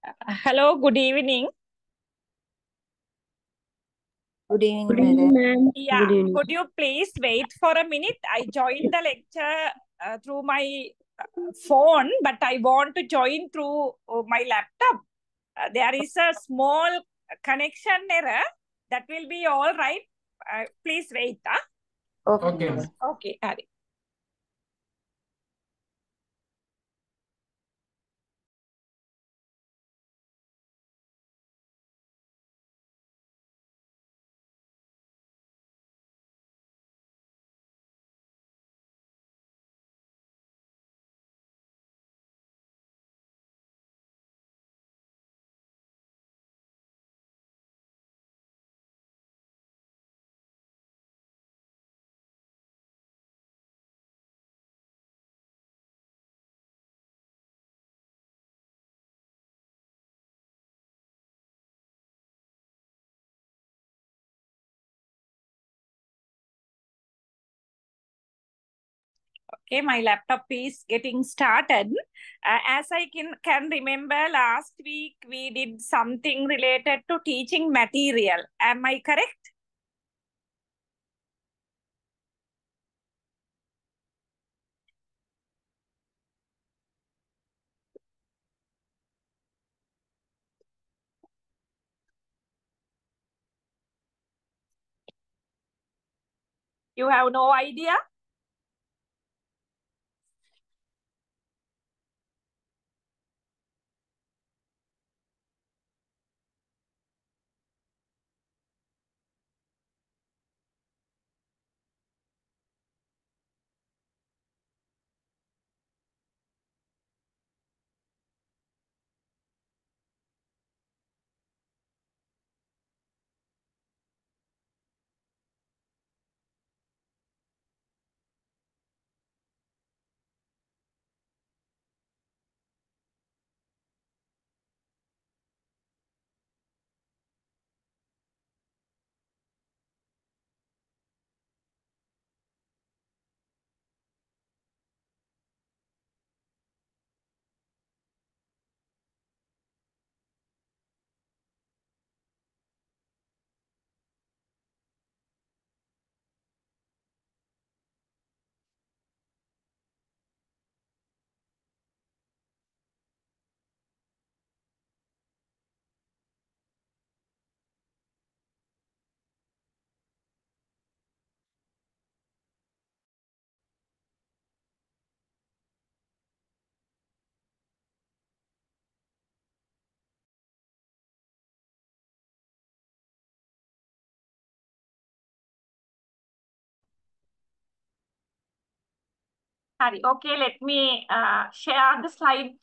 Hello, good evening. Good evening, Good evening, madam. ma'am. Yeah, Good evening. could you please wait for a minute? I joined the lecture through my phone, but I want to join through my laptop. There is a small connection error. That will be all right. Please wait. Okay, Okay. madam. Okay, Hari. Okay, my laptop is getting started. As I can remember, last week we did something related to teaching material. Am I correct? You have no idea? Hari, okay, let me share the slide.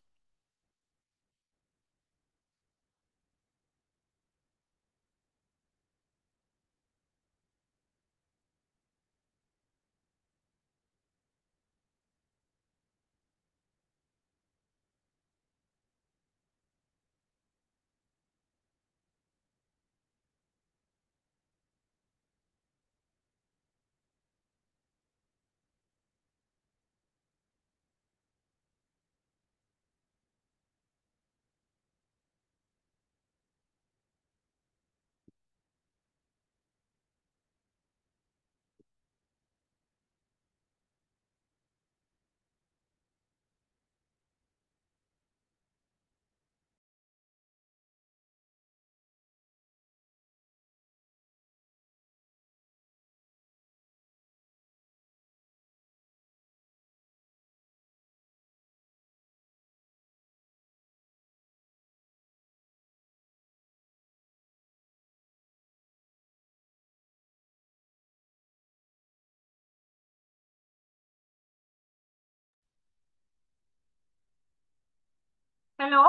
Hello,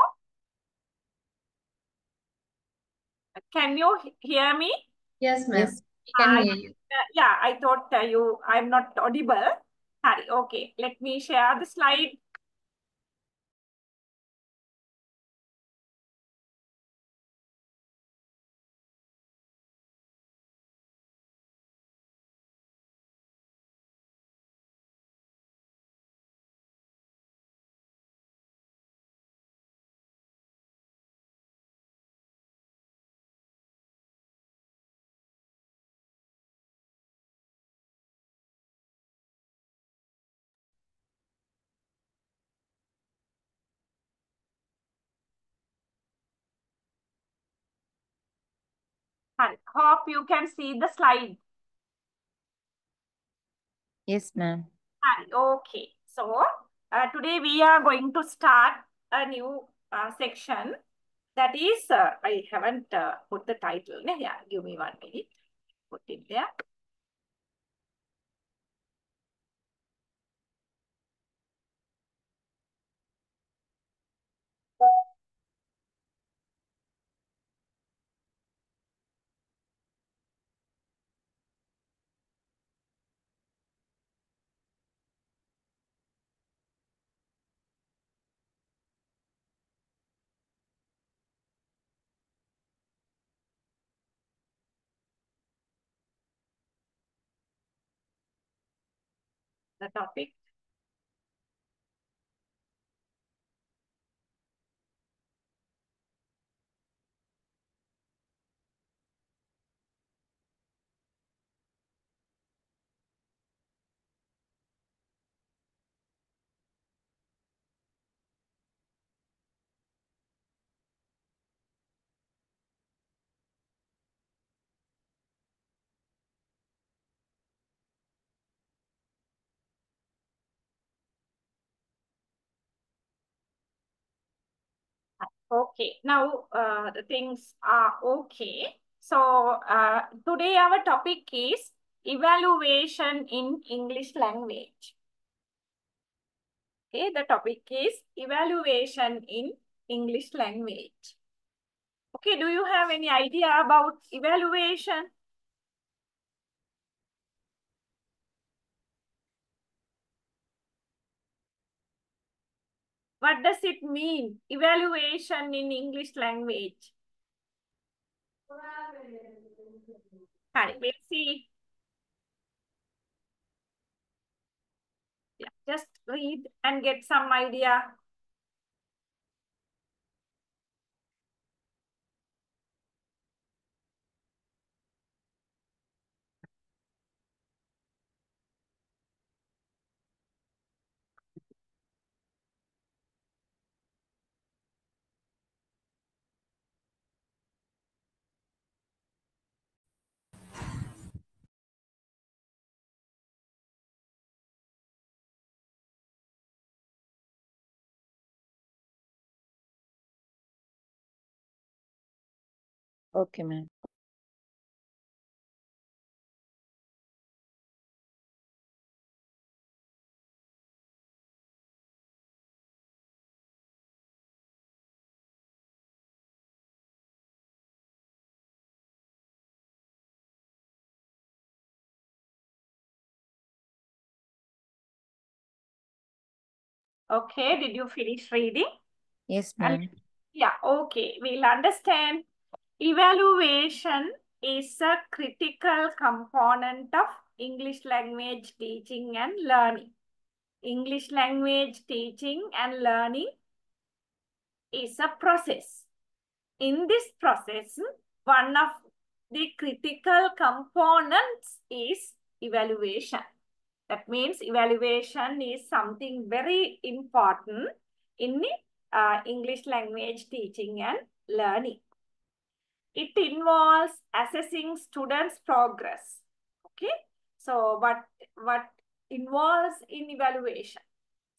can you hear me? Yes, ma'am. Yes. We can I, hear you. yeah, I thought I'm not audible. Hari, okay, let me share the slide. Hope you can see the slide. Yes, ma'am. Okay. So today we are going to start a new section. That is, I haven't put the title. Yeah, give me 1 minute. Put it there. The topic. Okay, now the things are okay. So today our topic is evaluation in English language. Okay, the topic is evaluation in English language. Okay, do you have any idea about evaluation? What does it mean, evaluation in English language? We'll see. Yeah, just read and get some idea. Okay, ma'am. Okay, did you finish reading? Yes, And ma'am. yeah, okay, we'll understand. Evaluation is a critical component of English language teaching and learning. English language teaching and learning is a process. In this process, one of the critical components is evaluation. That means evaluation is something very important in English language teaching and learning. It involves assessing students' progress. Okay, so what involves in evaluation?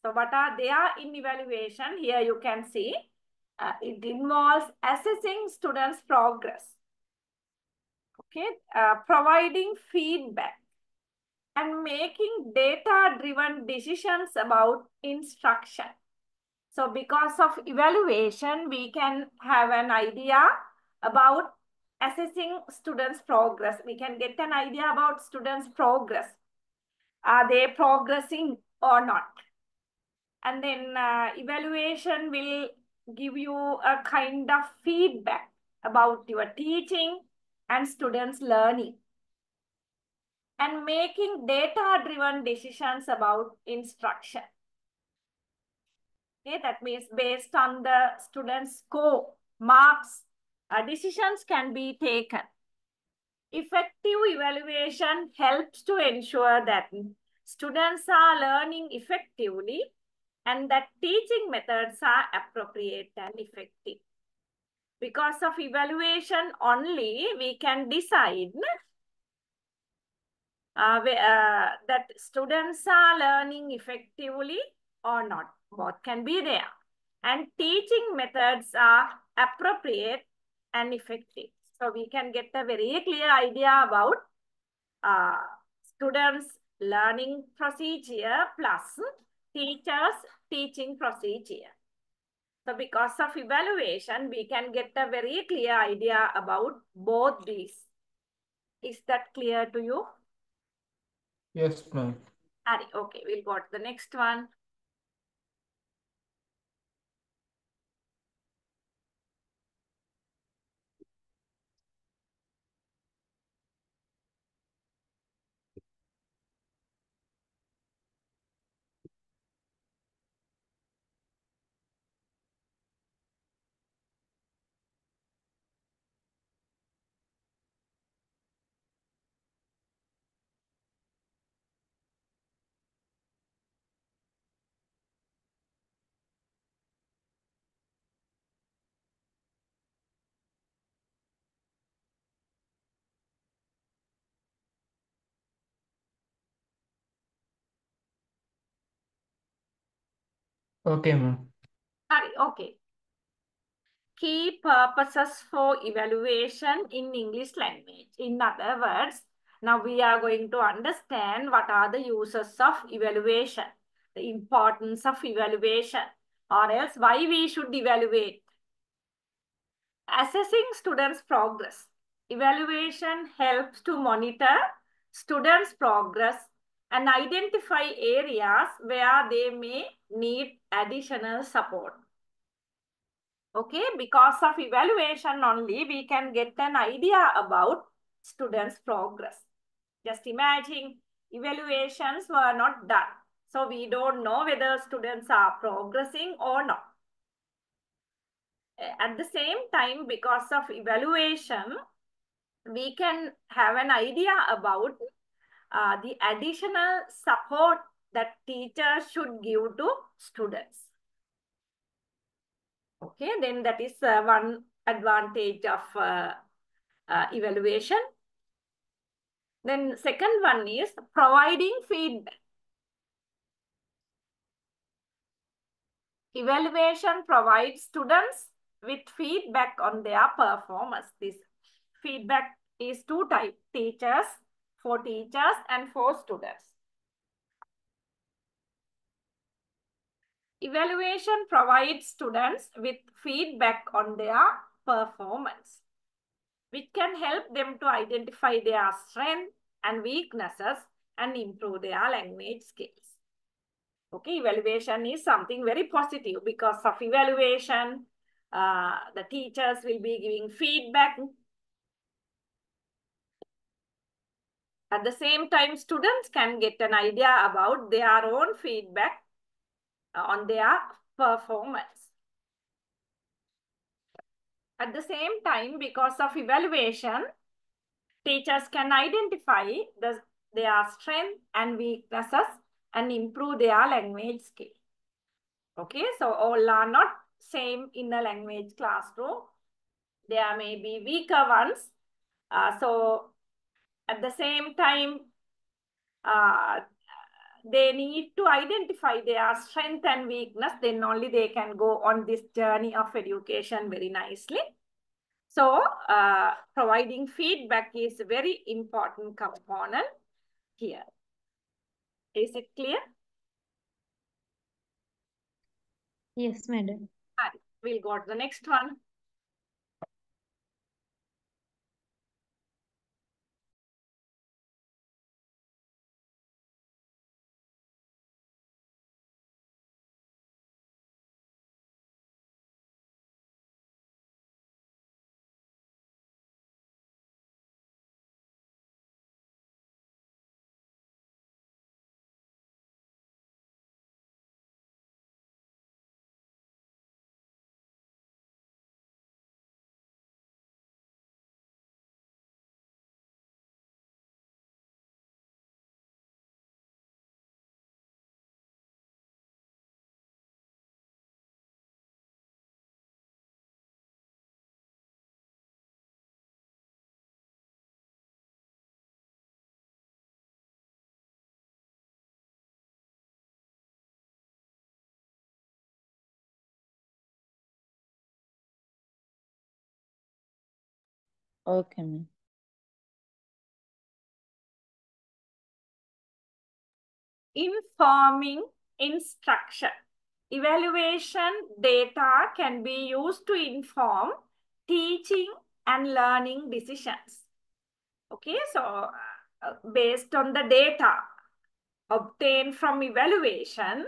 So what are they are in evaluation? Here you can see it involves assessing students' progress. Okay, providing feedback and making data-driven decisions about instruction. So because of evaluation, we can have an idea about assessing students' progress. We can get an idea about students' progress. Are they progressing or not? And then evaluation will give you a kind of feedback about your teaching and students' learning. And making data-driven decisions about instruction. Okay, that means based on the student's score, marks, decisions can be taken. Effective evaluation helps to ensure that students are learning effectively and that teaching methods are appropriate and effective. Because of evaluation only, we can decide that students are learning effectively or not. Both can be there. And teaching methods are appropriate and effective. So we can get a very clear idea about uh, students' learning procedure plus teachers' teaching procedure. So because of evaluation, we can get a very clear idea about both these. Is that clear to you? Yes, ma'am. Okay, we'll go to the next one. Okay, ma'am. Okay. Key purposes for evaluation in English language. In other words, now we are going to understand what are the uses of evaluation, the importance of evaluation, or else why we should evaluate. Assessing students' progress. Evaluation helps to monitor students' progress and identify areas where they may need additional support. Okay, because of evaluation only, we can get an idea about students' progress. Just imagine evaluations were not done. So we don't know whether students are progressing or not. At the same time, because of evaluation, we can have an idea about the additional support that teachers should give to students. Okay, then that is one advantage of evaluation. Then second one is providing feedback. Evaluation provides students with feedback on their performance. This feedback is two types, for teachers and for students. Evaluation provides students with feedback on their performance, which can help them to identify their strengths and weaknesses and improve their language skills. Okay, evaluation is something very positive. Because of evaluation, the teachers will be giving feedback. At the same time, students can get an idea about their own feedback on their performance. At the same time, because of evaluation, teachers can identify their strengths and weaknesses and improve their language skill. Okay, so all are not same in a language classroom. There may be weaker ones. So at the same time, they need to identify their strength and weakness. Then only they can go on this journey of education very nicely. So providing feedback is a very important component here. Is it clear? Yes, madam. We'll go to the next one. Okay, ma'am. Informing instruction. Evaluation data can be used to inform teaching and learning decisions. Okay, so based on the data obtained from evaluation,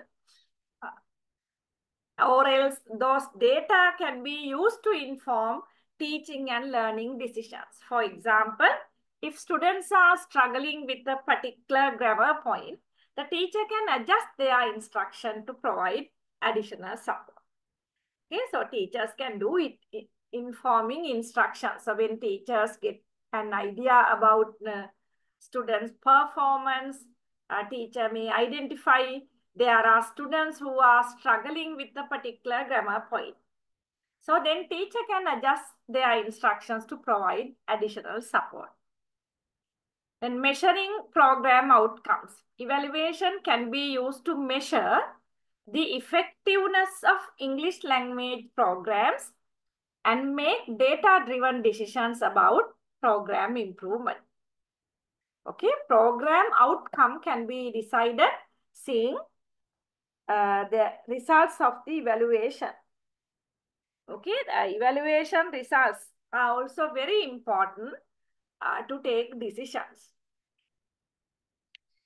or else those data can be used to inform teaching and learning decisions. For example, if students are struggling with a particular grammar point, the teacher can adjust their instruction to provide additional support. Okay, so teachers can do it, informing instructions. So when teachers get an idea about students' performance, a teacher may identify there are students who are struggling with a particular grammar point. So then teacher can adjust their instructions to provide additional support. Then measuring program outcomes. Evaluation can be used to measure the effectiveness of English language programs and make data-driven decisions about program improvement. Okay, program outcome can be decided seeing the results of the evaluation. Okay, the evaluation results are also very important to take decisions.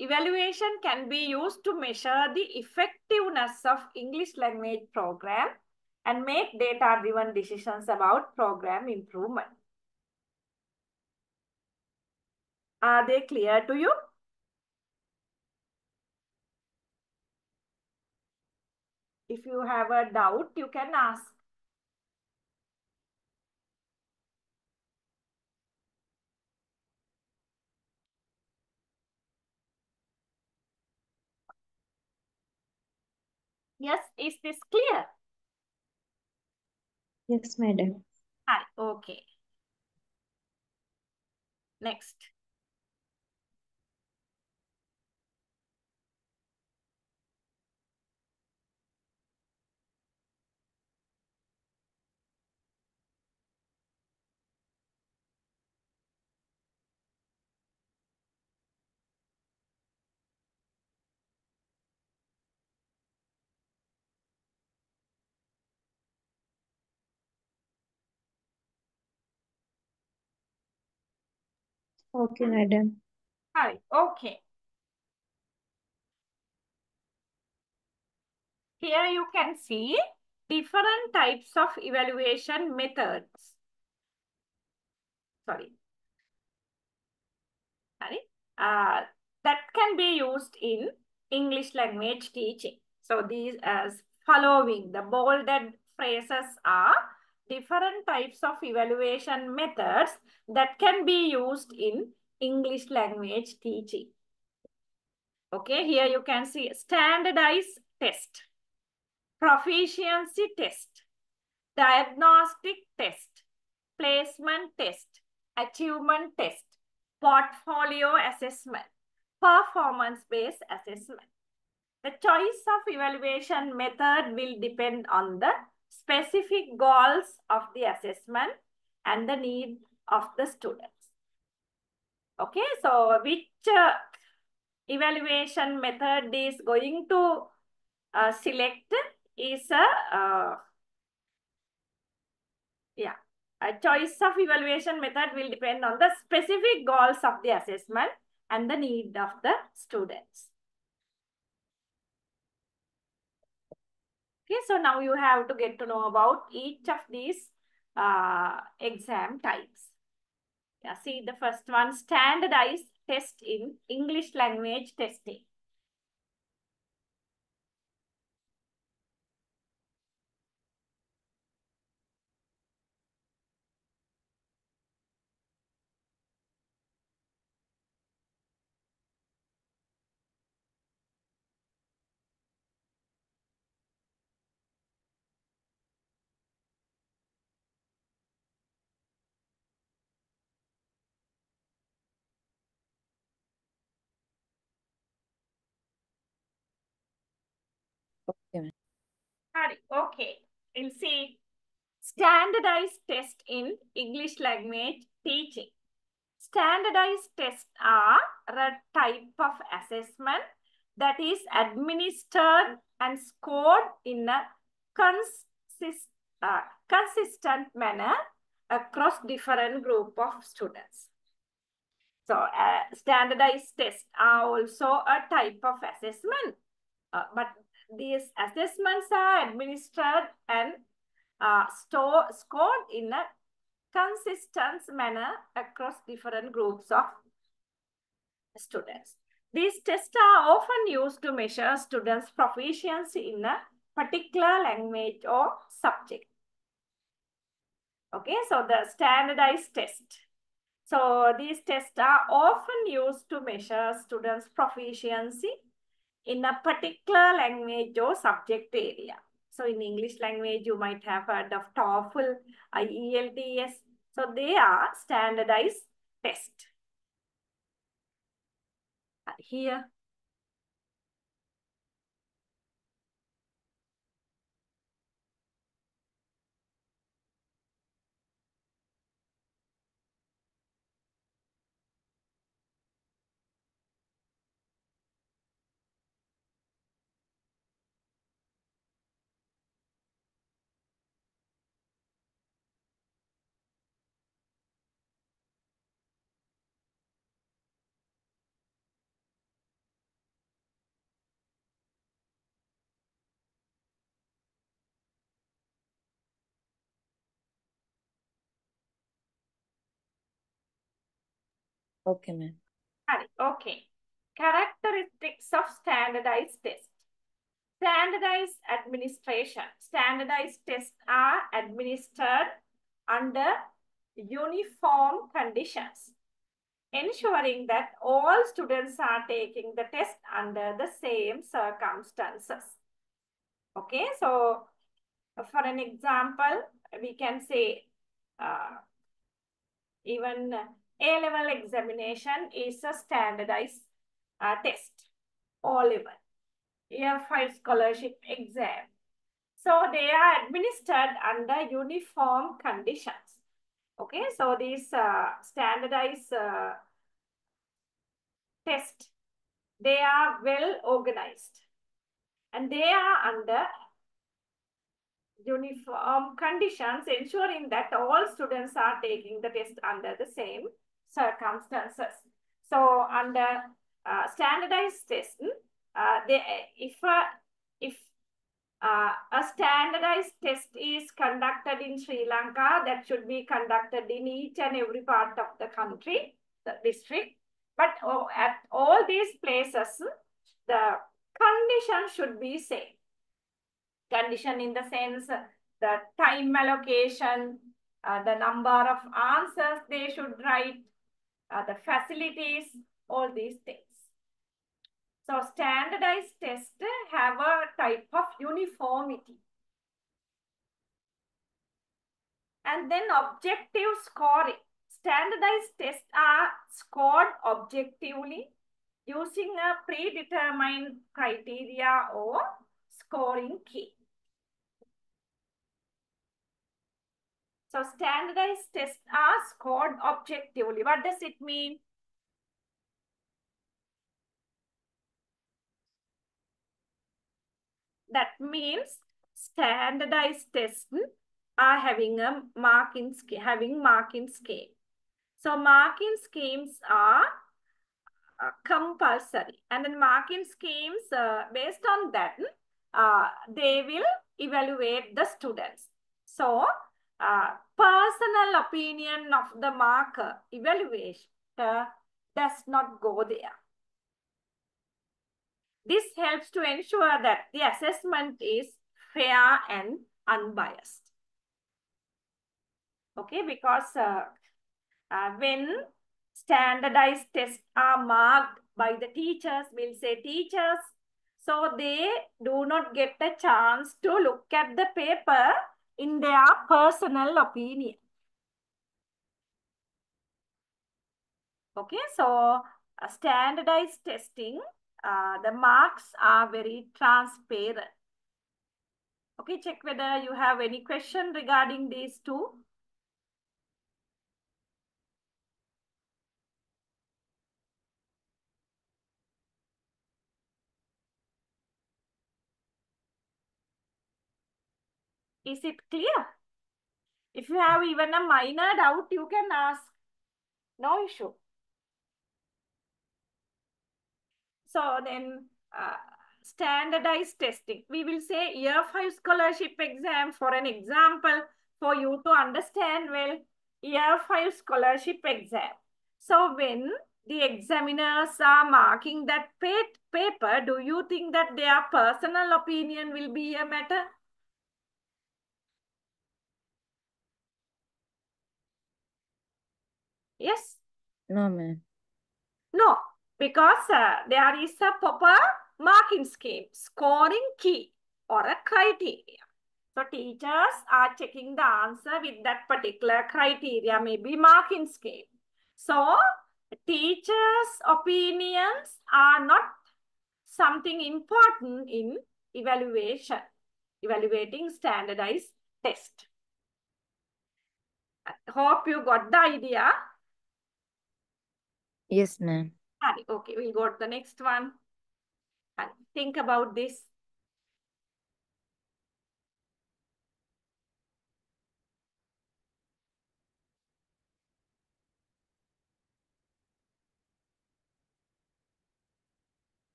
Evaluation can be used to measure the effectiveness of English language program and make data-driven decisions about program improvement. Are they clear to you? If you have a doubt, you can ask. Yes, is this clear? Yes, madam. Hi, okay. Next. Okay, madam. Hi, okay. Here you can see different types of evaluation methods. Sorry. That can be used in English language teaching. So these as following, the bolded phrases are different types of evaluation methods that can be used in English language teaching. Okay, here you can see standardized test, proficiency test, diagnostic test, placement test, achievement test, portfolio assessment, performance-based assessment. The choice of evaluation method will depend on the specific goals of the assessment and the need of the students. Okay, so which evaluation method is going to select is a choice of evaluation method will depend on the specific goals of the assessment and the need of the students. Okay, so now you have to get to know about each of these exam types. Yeah, see the first one, standardized test in English language testing. Okay. Okay, we'll see standardized test in English language teaching. Standardized tests are a type of assessment that is administered and scored in a consistent manner across different group of students. So standardized tests are also a type of assessment, but these assessments are administered and scored in a consistent manner across different groups of students. These tests are often used to measure students' proficiency in a particular language or subject. Okay, so the standardized test. So these tests are often used to measure students' proficiency in a particular language or subject area. So in English language, you might have heard of TOEFL, IELTS. So they are standardized tests. Here. Okay, ma'am. Okay. Characteristics of standardized tests. Standardized administration. Standardized tests are administered under uniform conditions, ensuring that all students are taking the test under the same circumstances. Okay, so for an example, we can say even A-level examination is a standardized test. O-level, Year 5 scholarship exam. So they are administered under uniform conditions. Okay, so these standardized tests, they are well organized and they are under uniform conditions, ensuring that all students are taking the test under the same circumstances. So under standardized test, if a standardized test is conducted in Sri Lanka, that should be conducted in each and every part of the country, the district. But at all these places, the condition should be same. Condition in the sense, the time allocation, the number of answers they should write, the facilities, all these things. So standardized tests have a type of uniformity. And then objective scoring. Standardized tests are scored objectively using a predetermined criteria or scoring key. So standardized tests are scored objectively. What does it mean? That means standardized tests are having a marking scheme. So marking schemes are compulsory, and then marking schemes based on that they will evaluate the students. So personal opinion of the marker evaluation does not go there. This helps to ensure that the assessment is fair and unbiased. Okay, because when standardized tests are marked by the teachers, we'll say teachers, so they do not get a chance to look at the paper in their personal opinion. Okay, so standardized testing, the marks are very transparent. Okay, check whether you have any question regarding these two. Is it clear? If you have even a minor doubt, you can ask. No issue. So then standardized testing. We will say year 5 scholarship exam for an example for you to understand well. Year 5 scholarship exam. So when the examiners are marking that paper, do you think that their personal opinion will be a matter? Yes? No, ma'am. No, because there is a proper marking scheme, scoring key or a criteria. So teachers are checking the answer with that particular criteria, maybe marking scheme. So teachers' opinions are not something important in evaluating standardized test. I hope you got the idea. Yes, ma'am. Okay, we'll go to the next one. And think about this.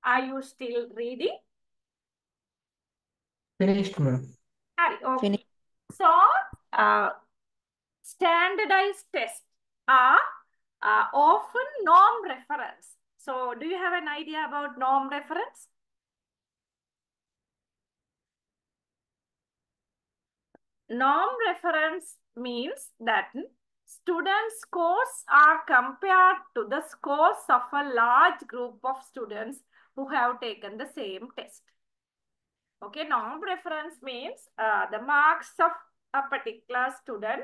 Are you still reading? Finished, ma'am. Okay. Finish. So, standardized tests are often norm reference. So, do you have an idea about norm reference? Norm reference means that student scores are compared to the scores of a large group of students who have taken the same test. Okay, norm reference means the marks of a particular student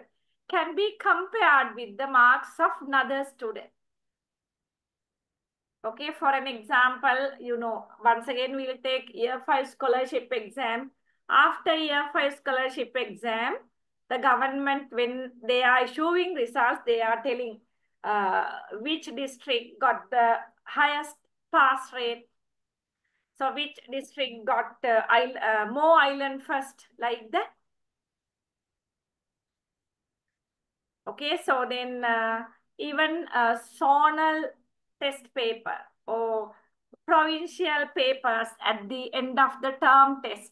can be compared with the marks of another student. Okay, for an example, once again, we will take year 5 scholarship exam. After year 5 scholarship exam, the government, when they are issuing results, they are telling which district got the highest pass rate. So which district got more island first, like that. Okay, so then even a zonal test paper or provincial papers at the end of the term test,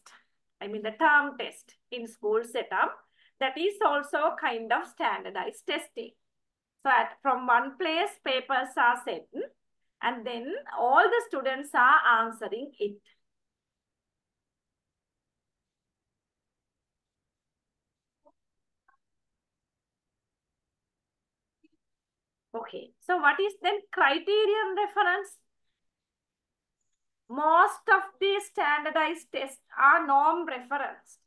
the term test in school setup, that is also kind of standardized testing. So from one place, papers are sent and then all the students are answering it. Okay, so what is then criterion reference? Most of these standardized tests are norm reference.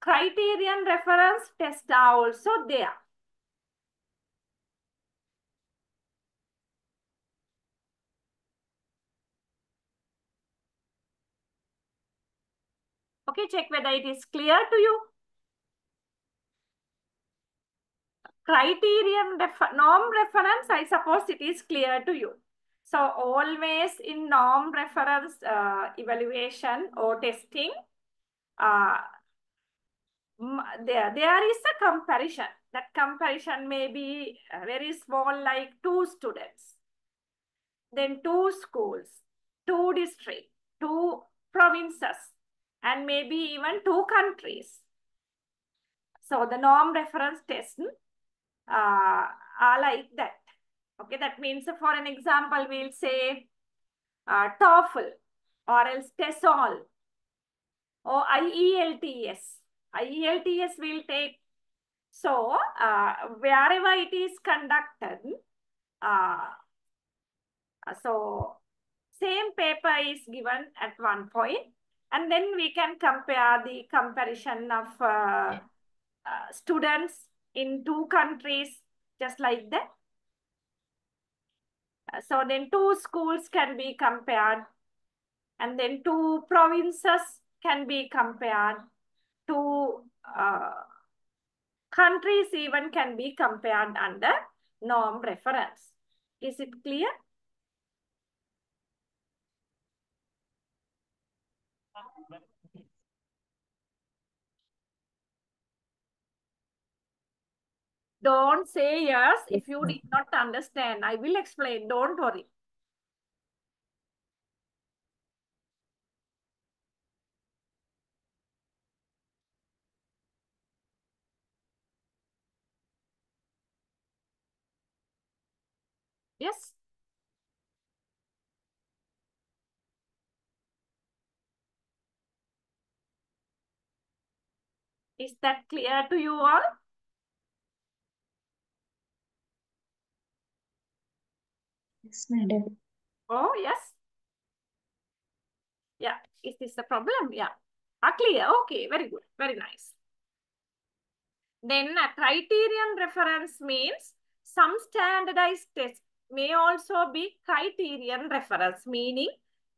Criterion reference tests are also there. Okay, check whether it is clear to you. Criterion norm reference, I suppose it is clear to you. So always in norm reference evaluation or testing, there is a comparison. That comparison may be very small, like 2 students, then 2 schools, 2 districts, 2 provinces, and maybe even 2 countries. So the norm reference test are like that. Okay, that means for an example, we'll say TOEFL or else TESOL or IELTS. IELTS will take, so wherever it is conducted, so same paper is given at one point, and then we can compare the comparison of students in two countries, just like that. So then two schools can be compared, and then two provinces can be compared, two countries even can be compared under norm reference. Is it clear? Don't say yes if you did not understand. I will explain. Don't worry. Yes? Is that clear to you all? Yes, madam. Oh, yes. Yeah. Is this a problem? Yeah. Clear. Okay. Very good. Very nice. Then a criterion reference means some standardized tests may also be criterion reference, meaning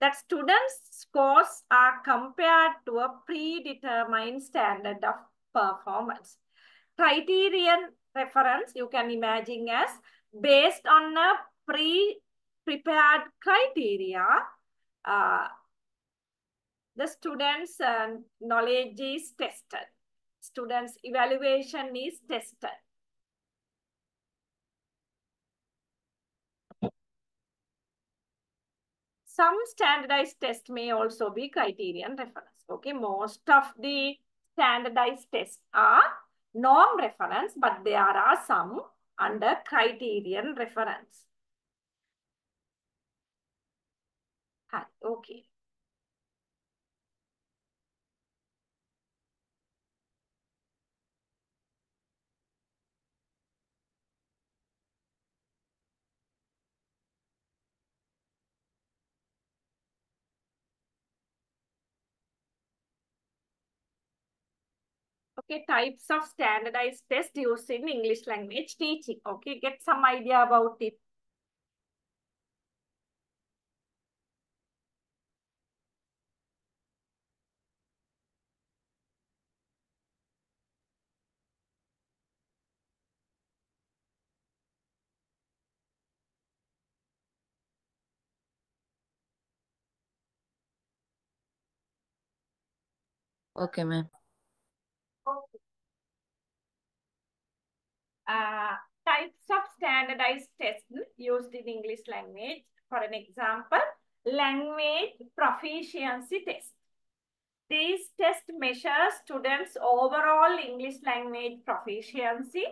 that students' scores are compared to a predetermined standard of performance. Criterion reference, you can imagine as based on a pre-prepared criteria, the students' knowledge is tested. Students' evaluation is tested. Some standardized tests may also be criterion reference. Okay, most of the standardized tests are norm reference, but there are some under criterion reference. Okay. Okay, types of standardized tests used in English language teaching. Okay, get some idea about it. Okay, ma'am. Okay. Types of standardized tests used in English language. For an example, language proficiency test. These tests measure students' overall English language proficiency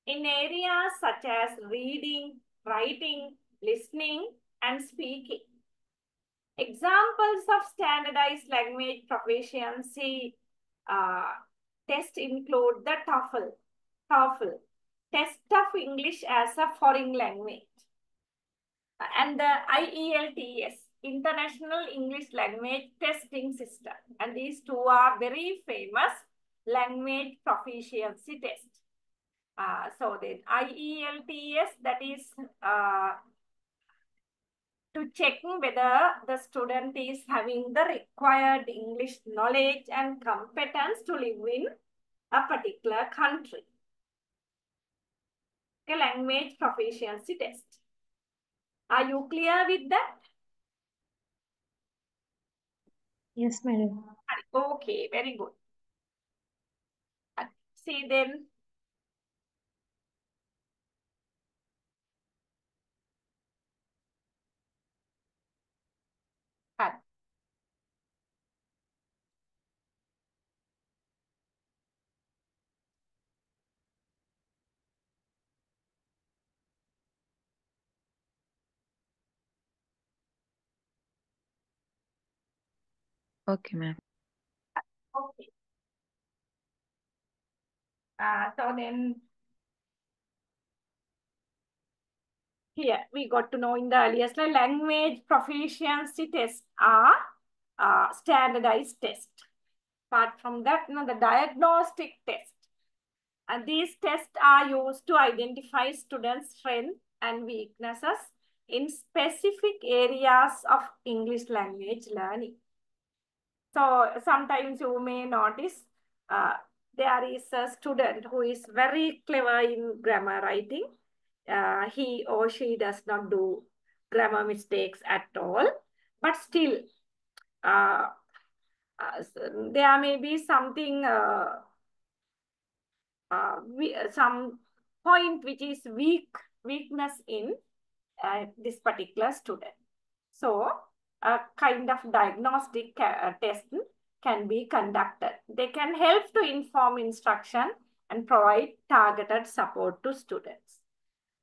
in areas such as reading, writing, listening, and speaking. Examples of standardized language proficiency tests include the TOEFL, Test of English as a Foreign Language, and the IELTS, International English Language Testing System. And these two are very famous language proficiency tests. So then IELTS, that is to check whether the student is having the required English knowledge and competence to live in a particular country. A language proficiency test. Are you clear with that? Yes, madam. Okay, very good. See then. Okay, ma'am. Okay. So then here we got to know in the earlier slide, language proficiency tests are standardized tests. Apart from that, the diagnostic test. And these tests are used to identify students' strengths and weaknesses in specific areas of English language learning. So sometimes you may notice there is a student who is very clever in grammar writing. He or she does not do grammar mistakes at all, but still there may be something, some point which is weakness in this particular student. So a kind of diagnostic test can be conducted. They can help to inform instruction and provide targeted support to students.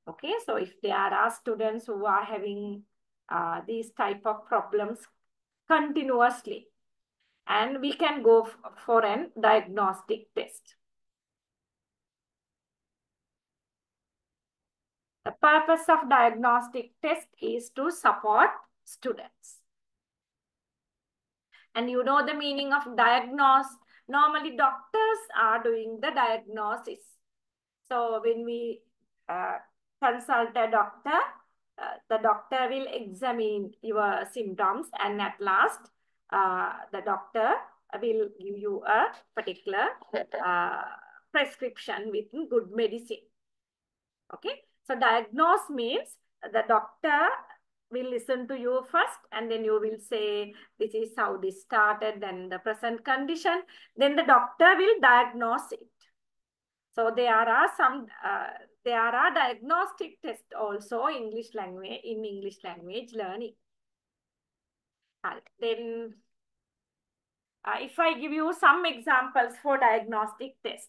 Okay, so if there are students who are having these type of problems continuously, and we can go for an diagnostic test. The purpose of diagnostic test is to support students. And you know the meaning of diagnose. Normally doctors are doing the diagnosis. So when we consult a doctor, the doctor will examine your symptoms, and at last the doctor will give you a particular prescription with good medicine. Okay, so diagnose means the doctor will listen to you first, and then you will say this is how this started and the present condition. Then the doctor will diagnose it. So there are some diagnostic tests also in English language learning. Then if I give you some examples for diagnostic test.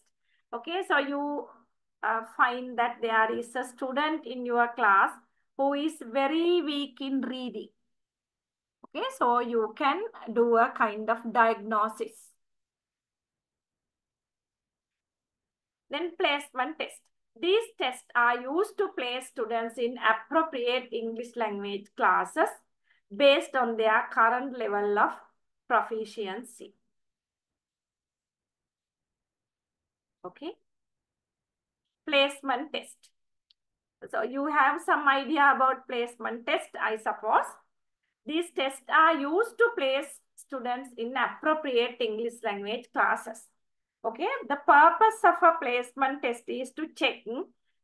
Okay, so you find that there is a student in your class who is very weak in reading. Okay, so you can do a kind of diagnosis. Then placement test. These tests are used to place students in appropriate English language classes based on their current level of proficiency. Okay. Placement test. So you have some idea about placement test, I suppose. These tests are used to place students in appropriate English language classes. Okay, the purpose of a placement test is to check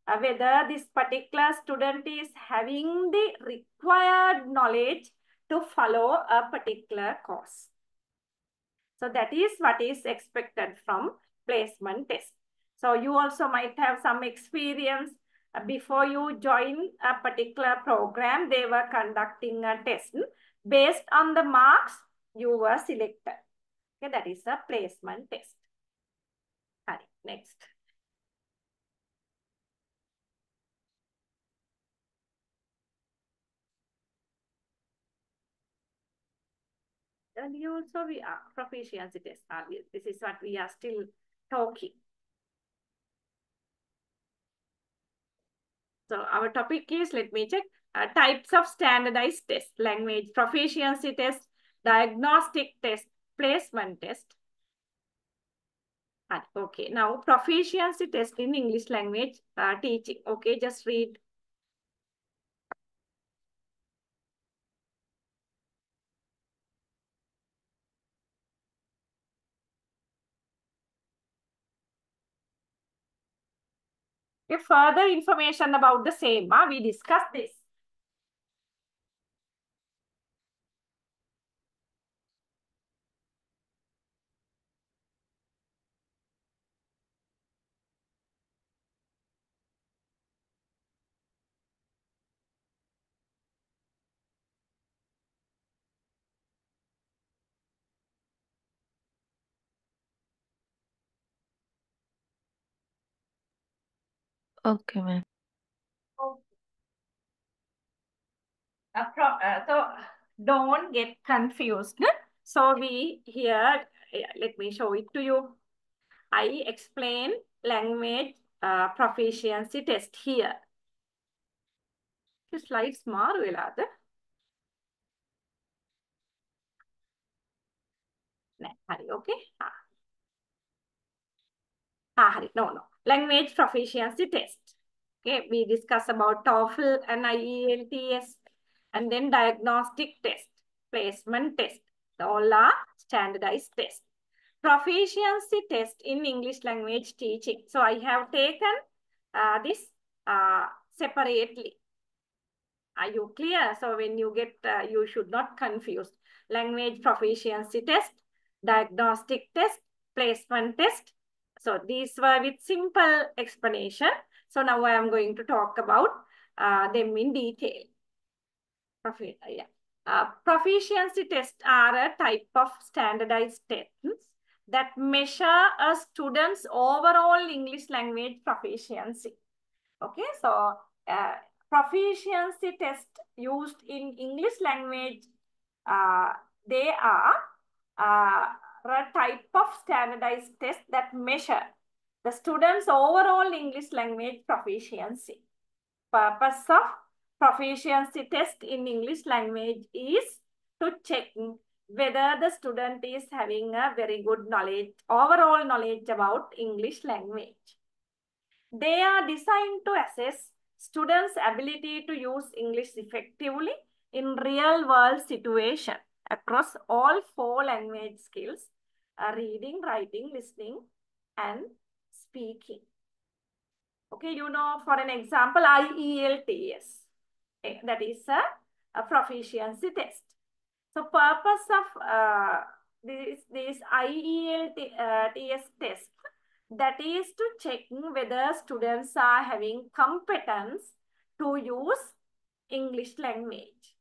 whether this particular student is having the required knowledge to follow a particular course. So that is what is expected from placement test. So you also might have some experience. Before you join a particular program, they were conducting a test. Based on the marks, you were selected. Okay, that is a placement test. All right, next. And you also we are proficiency test. This is what we are still talking. So our topic is, let me check, types of standardized tests: language proficiency test, diagnostic test, placement test. Okay, now proficiency test in English language teaching. Okay, just read. Okay, further information about the same, we discussed this. Okay, ma'am. So don't get confused. So we here, let me show it to you. I explain language proficiency test here. Slides මාරු වෙලාද? නෑ, හරි, okay. Hari, no. Language proficiency test. Okay, we discuss about TOEFL and IELTS, and then diagnostic test, placement test. All are standardized tests. Proficiency test in English language teaching. So I have taken this separately. Are you clear? So when you get, you should not confuse. Language proficiency test, diagnostic test, placement test. So these were with simple explanation. So now I am going to talk about them in detail. Proficiency tests are a type of standardized tests that measure a student's overall English language proficiency. Okay, so proficiency test used in English language, they are a type of standardized test that measure the student's overall English language proficiency. Purpose of proficiency test in English language is to check whether the student is having a very good knowledge, overall knowledge about English language. They are designed to assess students' ability to use English effectively in real-world situations across all 4 language skills, reading, writing, listening, and speaking. Okay, you know, for an example, IELTS. That is a proficiency test. So purpose of this IELTS test, that is to check whether students are having competence to use English language.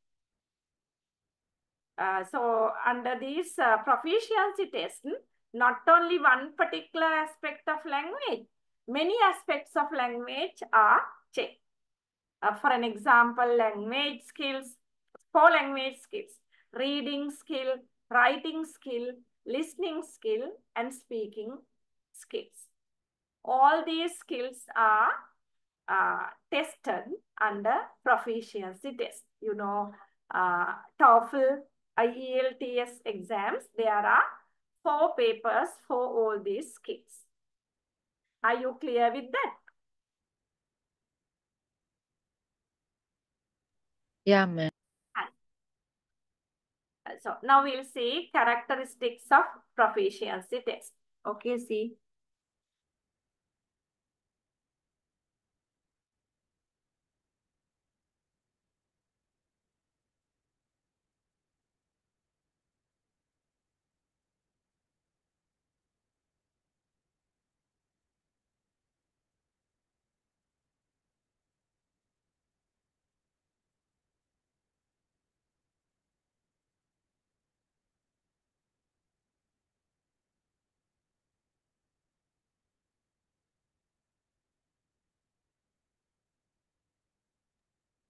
So under this proficiency test, not only one particular aspect of language, many aspects of language are checked. For an example, language skills, 4 language skills: reading skill, writing skill, listening skill, and speaking skills. All these skills are tested under proficiency test. You know, TOEFL, IELTS exams, there are 4 papers for all these skills. Are you clear with that? Yeah, ma'am. So now we'll see characteristics of proficiency test. Okay, see.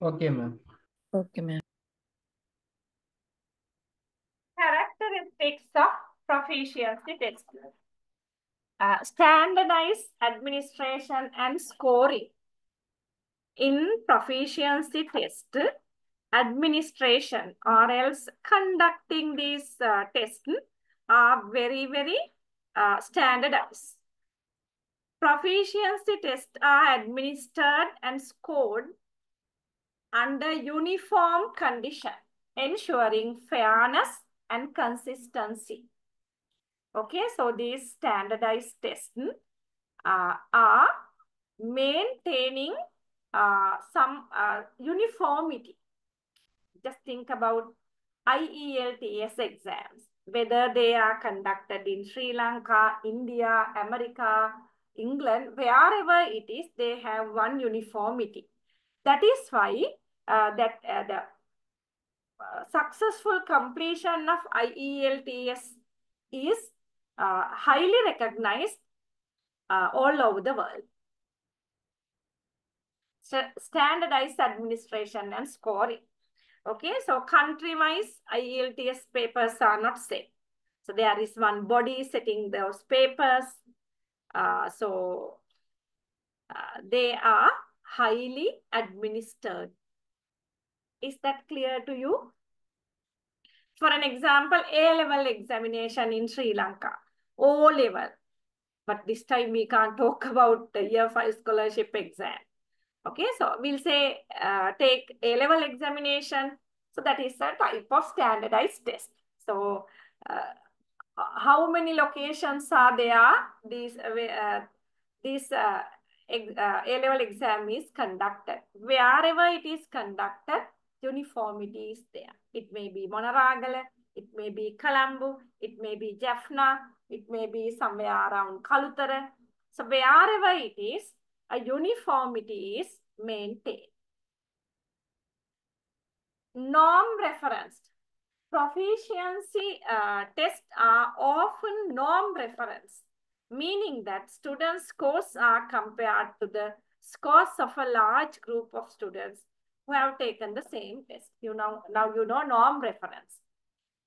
Okay, ma'am. Okay, ma'am. Characteristics of proficiency test. Standardized administration and scoring. In proficiency test, administration or else conducting these tests are very, very standardized. Proficiency tests are administered and scored under uniform condition, ensuring fairness and consistency. Okay, so these standardized tests are maintaining some uniformity. Just think about IELTS exams, whether they are conducted in Sri Lanka, India, America, England, wherever it is, they have one uniformity. That is why the successful completion of IELTS is highly recognized all over the world. Standardized administration and scoring. Okay, so country-wise, IELTS papers are not same. So there is one body setting those papers. They are highly administered. Is that clear to you? For an example, A-level examination in Sri Lanka, O-level. But this time we can't talk about the year 5 scholarship exam. Okay, so we'll say take A-level examination. So that is a type of standardized test. So how many locations are there? This A-level exam is conducted. Wherever it is conducted, uniformity is there. It may be Monaragala, it may be Colombo, it may be Jaffna, it may be somewhere around Kalutara. So wherever it is, a uniformity is maintained. Norm referenced. Proficiency tests are often norm reference, meaning that students' scores are compared to the scores of a large group of students who have taken the same test. Now you know norm reference.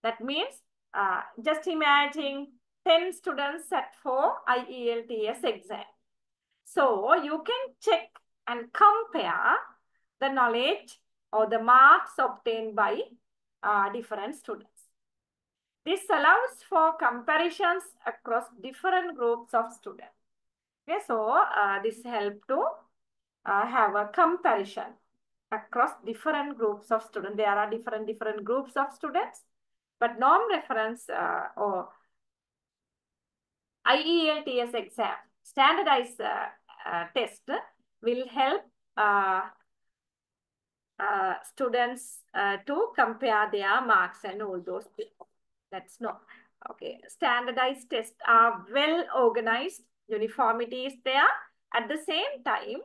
That means just imagine 10 students sat for IELTS exam. So you can check and compare the knowledge or the marks obtained by different students. This allows for comparisons across different groups of students. Okay, so this helps to have a comparison across different groups of students. There are different groups of students, but norm reference or IELTS exam standardized test will help students to compare their marks and all those things. That's no. Okay. Standardized tests are well organized. Uniformity is there. At the same time,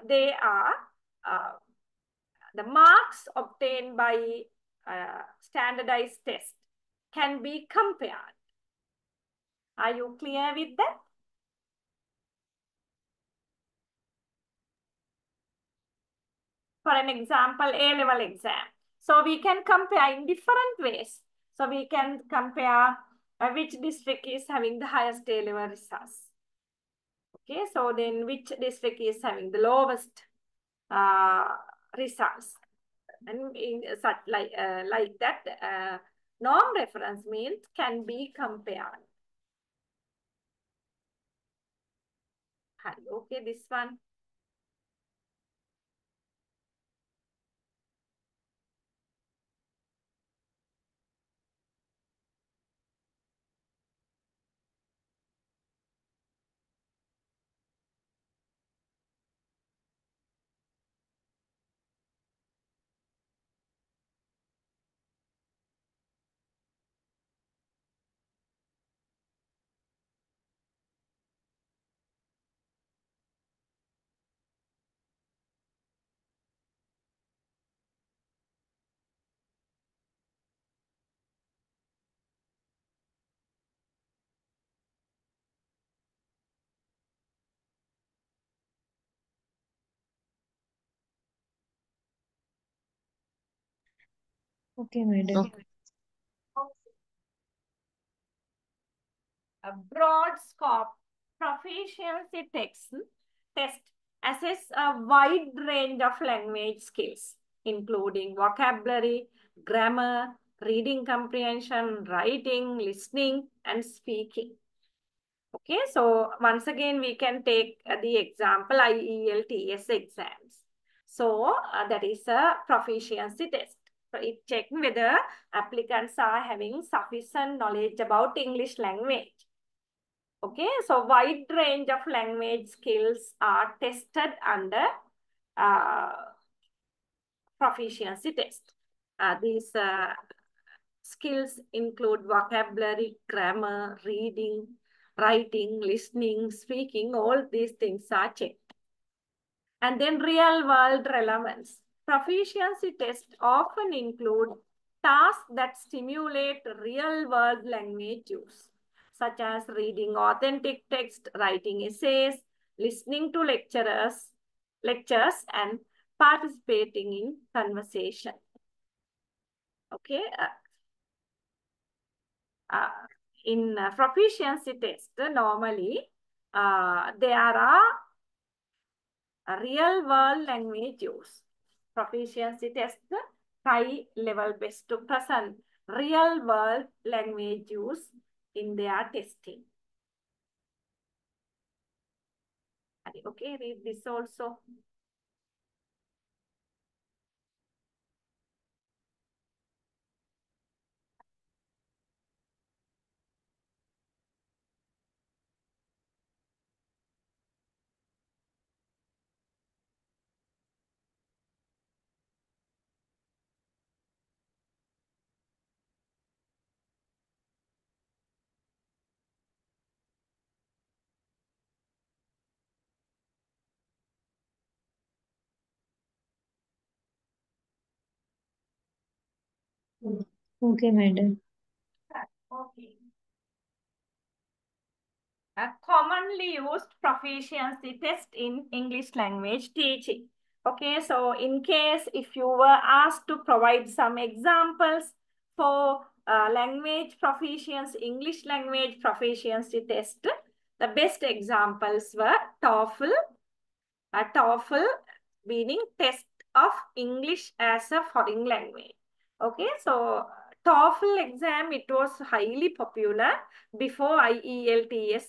they are the marks obtained by standardized test can be compared. Are you clear with that? For an example, A-level exam. So we can compare in different ways. So we can compare which district is having the highest A-level results. Okay, so then which district is having the lowest results. And in such like that, norm reference means can be compared. Okay, this one. Okay, madam. Okay. A broad scope proficiency test assess a wide range of language skills, including vocabulary, grammar, reading comprehension, writing, listening, and speaking. Okay, so once again, we can take the example IELTS exams. So that is a proficiency test. So it checks whether applicants are having sufficient knowledge about English language. Okay, so wide range of language skills are tested under proficiency test. These skills include vocabulary, grammar, reading, writing, listening, speaking, all these things are checked. And then real world relevance. Proficiency tests often include tasks that stimulate real world language use, such as reading authentic text, writing essays, listening to lectures, and participating in conversation. Okay. In proficiency test, normally there are real world language use. Proficiency test, high level best to present real world language use in their testing. Okay, read this also. Okay, madam. Okay. A commonly used proficiency test in English language teaching. Okay, so in case if you were asked to provide some examples for language proficiency, English language proficiency test, the best examples were TOEFL, TOEFL meaning test of English as a foreign language. Okay, so TOEFL exam, it was highly popular before IELTS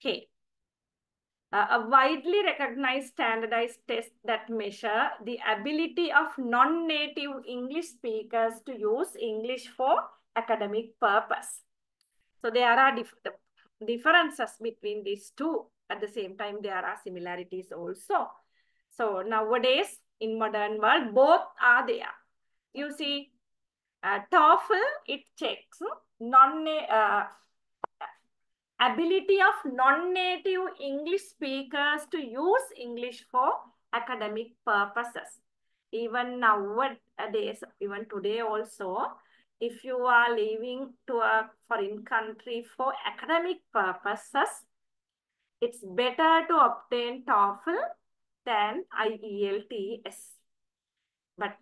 came. A widely recognized standardized test that measure the ability of non-native English speakers to use English for academic purpose. So there are differences between these two. At the same time, there are similarities also. So nowadays, in modern world, both are there. You see, TOEFL, it checks ability of non-native English speakers to use English for academic purposes. Even nowadays, even today also, if you are leaving to a foreign country for academic purposes, it's better to obtain TOEFL than IELTS. But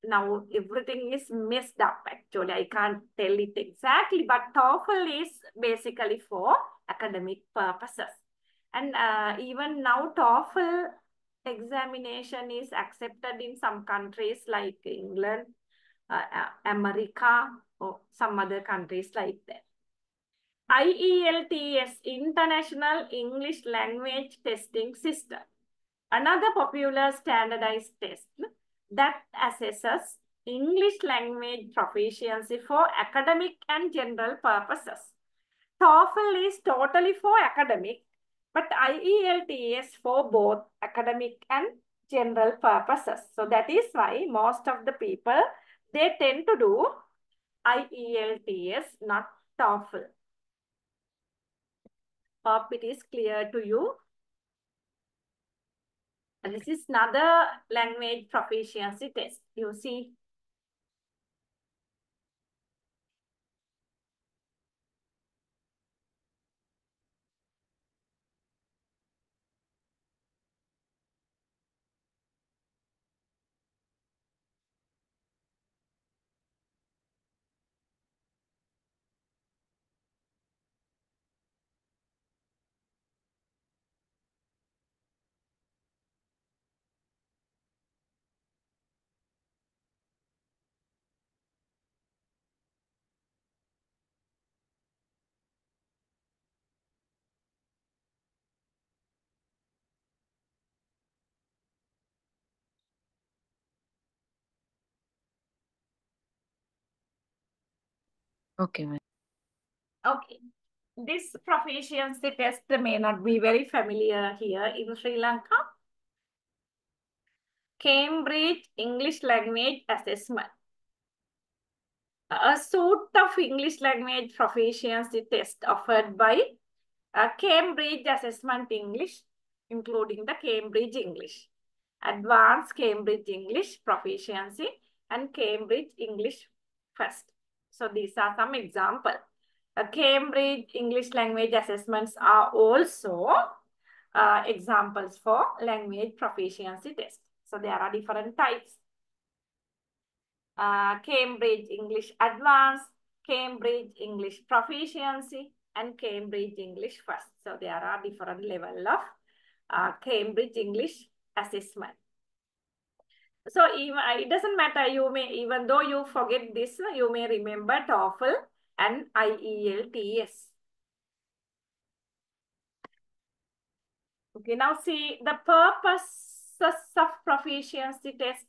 now everything is messed up actually. I can't tell it exactly, but TOEFL is basically for academic purposes. And even now TOEFL examination is accepted in some countries like England, America, or some other countries like that. IELTS, International English Language Testing System. Another popular standardized test that assesses English language proficiency for academic and general purposes. TOEFL is totally for academic, but IELTS for both academic and general purposes. So that is why most of the people, they tend to do IELTS, not TOEFL. Hope it is clear to you. And this is another language proficiency test. You see. Okay, ma'am. Okay. This proficiency test may not be very familiar here in Sri Lanka. Cambridge English Language Assessment. A suite of English language proficiency test offered by Cambridge Assessment English, including the Cambridge English, Advanced Cambridge English Proficiency, and Cambridge English First. So these are some examples. Cambridge English language assessments are also examples for language proficiency test. So there are different types. Cambridge English Advanced, Cambridge English Proficiency, and Cambridge English First. So there are different level of Cambridge English assessment. So even it doesn't matter, you may, even though you forget this, you may remember TOEFL and IELTS. Okay, now see the purposes of proficiency test.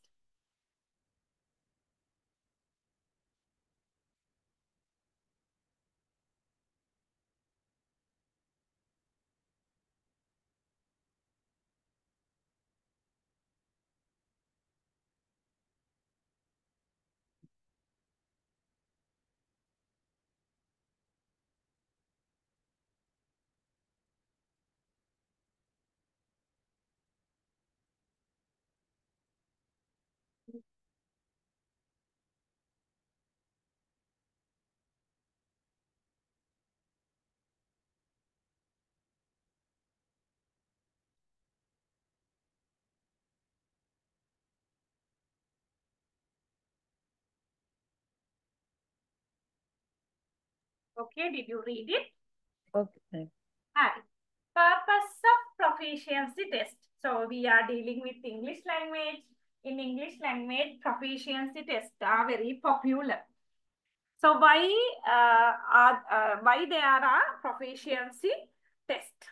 Okay, did you read it? Okay, ma'am. Hi. Purpose of proficiency test. So we are dealing with English language. In English language, proficiency tests are very popular. So why there are proficiency tests?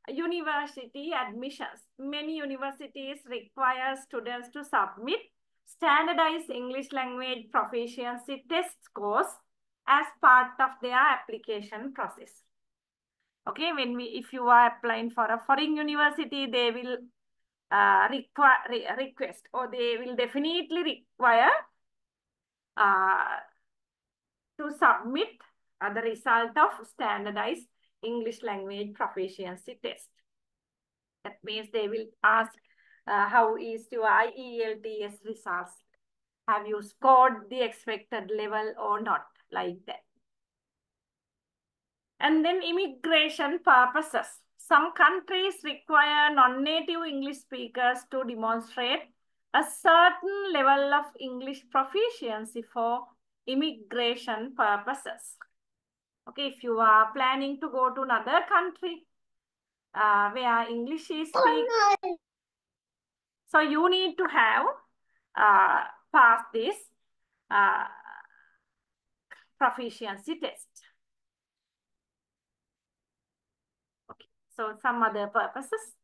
University admissions. Many universities require students to submit standardized English language proficiency test scores as part of their application process. Okay, if you are applying for a foreign university, they will request, or they will definitely require to submit the result of standardized English language proficiency test. That means they will ask, how is your IELTS results? Have you scored the expected level or not? Like that. And then immigration purposes. Some countries require non-native English speakers to demonstrate a certain level of English proficiency for immigration purposes. Okay, if you are planning to go to another country where English is speak, so you need to have passed this proficiency test. Okay, so some other purposes.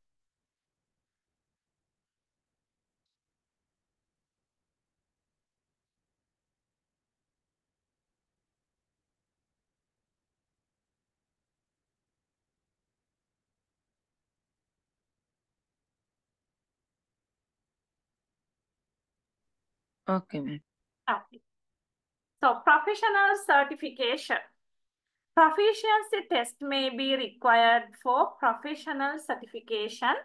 Okay, ma'am. Okay. So professional certification. Proficiency test may be required for professional certification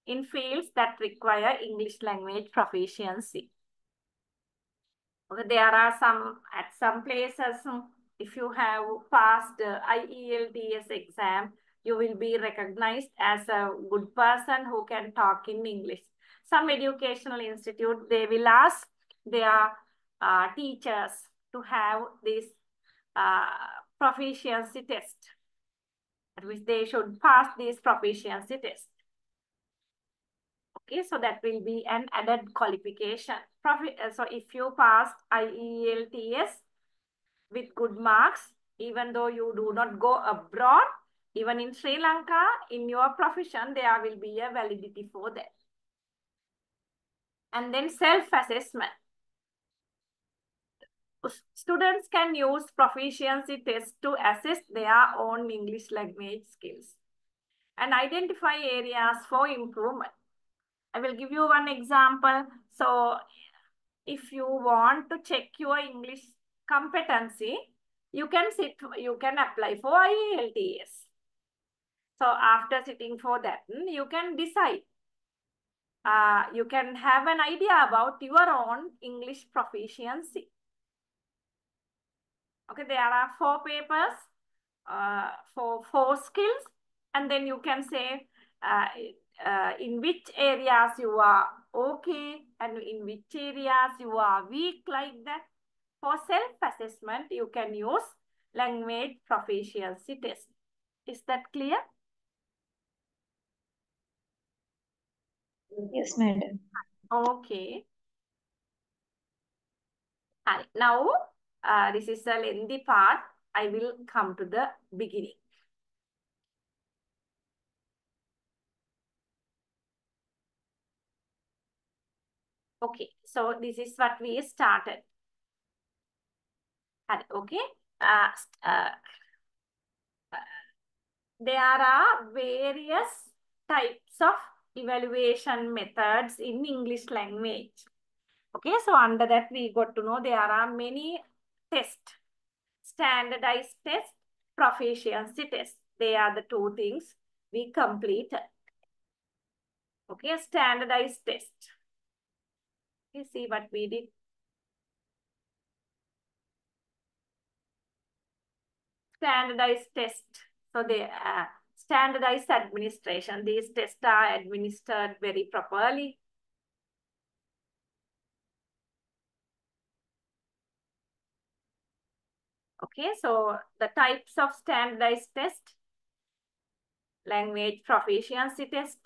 in fields that require English language proficiency. Okay, there are at some places, if you have passed IELTS exam, you will be recognized as a good person who can talk in English. Some educational institute, they will ask their teachers to have this proficiency test, at which they should pass this proficiency test. Okay, so that will be an added qualification. So if you passed IELTS with good marks, even though you do not go abroad, even in Sri Lanka, in your profession, there will be a validity for that. And then self-assessment. Students can use proficiency tests to assess their own English language skills and identify areas for improvement. I will give you one example. So if you want to check your English competency, you can apply for IELTS. So after sitting for that, you can decide. You can have an idea about your own English proficiency. Okay, there are 4 papers for 4 skills, and then you can say in which areas you are okay and in which areas you are weak like that. For self-assessment, you can use language proficiency test. Is that clear? Yes, madam. Okay. Hi. Now, this is a lengthy part. I will come to the beginning. Okay, so this is what we started. Okay. There are various types of evaluation methods in English language. Okay, so under that we got to know there are many tests. Standardized test, proficiency test. They are the two things we completed. Okay, standardized test. You see what we did. Standardized test. So they standardized administration. These tests are administered very properly. Okay, so the types of standardized test: language proficiency test,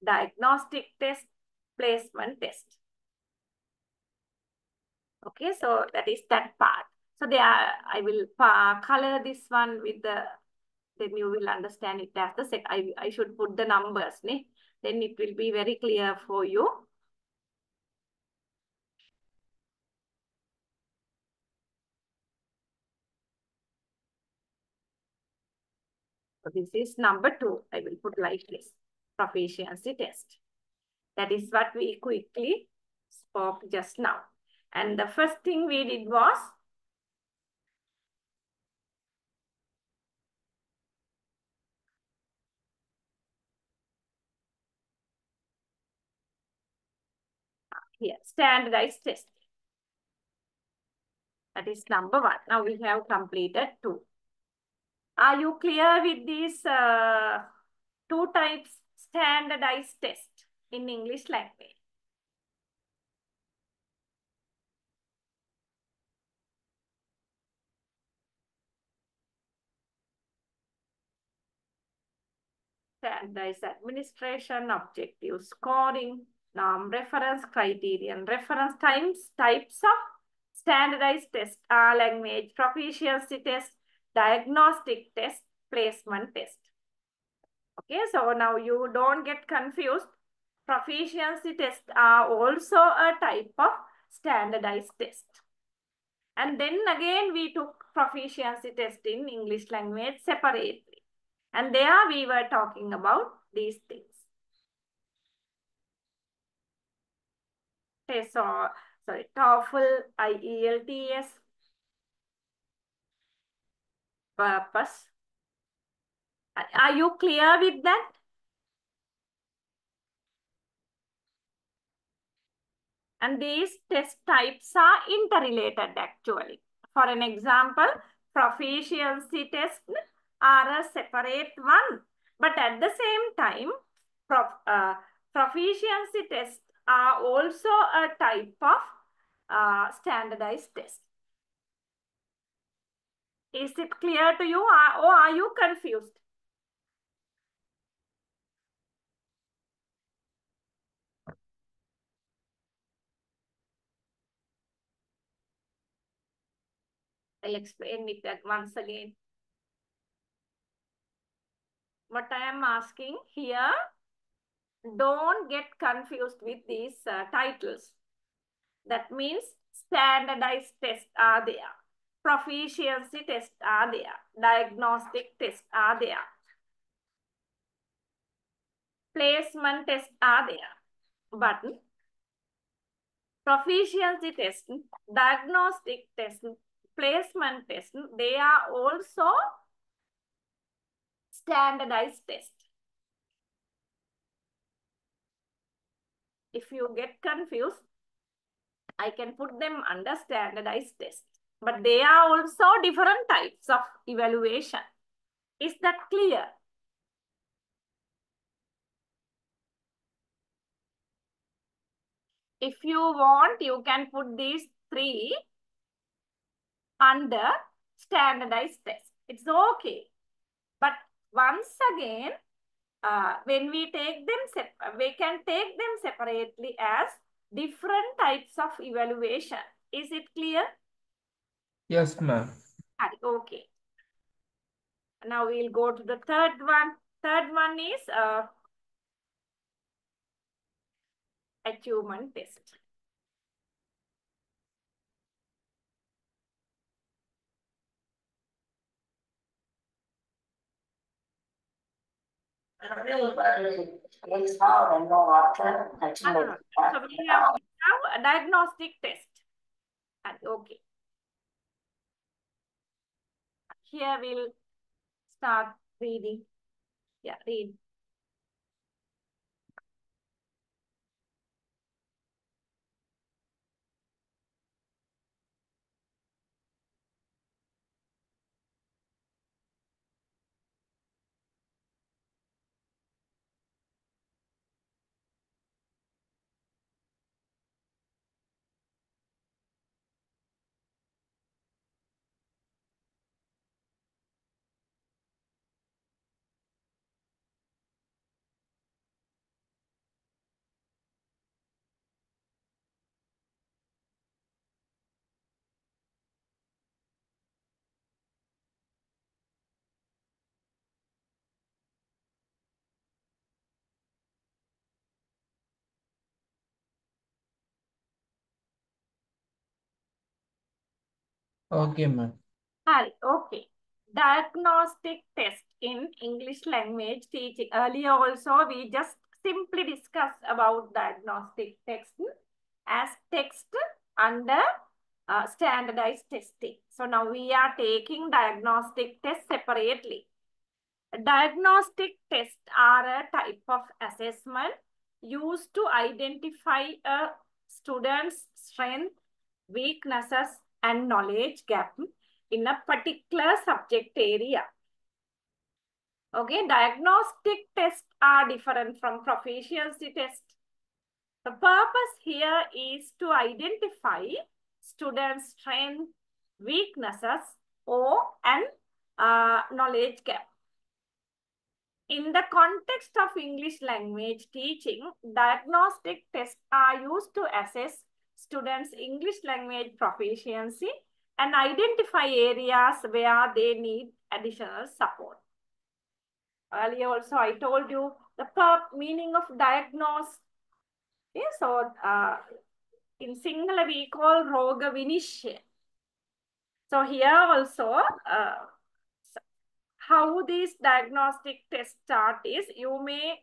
diagnostic test, placement test. Okay, so that is that part. So there, I will color this one with the, then you will understand it as the set. I should put the numbers, ne? Then it will be very clear for you. So this is number 2. I will put like this, proficiency test. That is what we quickly spoke just now. And the first thing we did was here, standardized test. That is number 1. Now we have completed 2. Are you clear with these 2 types standardized test in English language? Standardized administration, objective scoring, norm reference, criterion reference types of standardized test are language proficiency test, diagnostic test, placement test. Okay, so now you don't get confused. Proficiency tests are also a type of standardized test. And then again, we took proficiency test in English language separately. And there we were talking about these things. Okay, so sorry, TOEFL, IELTS, purpose. Are you clear with that? And these test types are interrelated actually. For an example, proficiency tests are a separate one. But at the same time, proficiency tests are also a type of standardized test. Is it clear to you, or are you confused? I'll explain it once again. What I am asking here, don't get confused with these titles. That means standardized tests are there. Proficiency tests are there. Diagnostic tests are there. Placement tests are there. But proficiency tests, diagnostic tests, placement tests, they are also standardized tests. If you get confused, I can put them under standardized tests. But they are also different types of evaluation. Is that clear? If you want, you can put these three under standardized test. It's okay. But once again, when we take them, we can take them separately as different types of evaluation. Is it clear? Yes, ma'am. Okay. Now we'll go to the third one. Third one is achievement test. No. So we have a diagnostic test. Okay. Here we'll start reading. Yeah, read. Okay, ma'am. Hi, okay. Diagnostic test in English language teaching. Earlier also, we just simply discussed about diagnostic text as text under standardized testing. So now we are taking diagnostic test separately. Diagnostic tests are a type of assessment used to identify a student's strength, weaknesses, and knowledge gap in a particular subject area. Okay, diagnostic tests are different from proficiency tests. The purpose here is to identify students' strength, weaknesses, or and knowledge gap. In the context of English language teaching, diagnostic tests are used to assess students' English language proficiency and identify areas where they need additional support. Earlier also I told you the meaning of diagnose. Yes, so in Sinhala we call roga vinishya. So here also how these diagnostic tests start is you may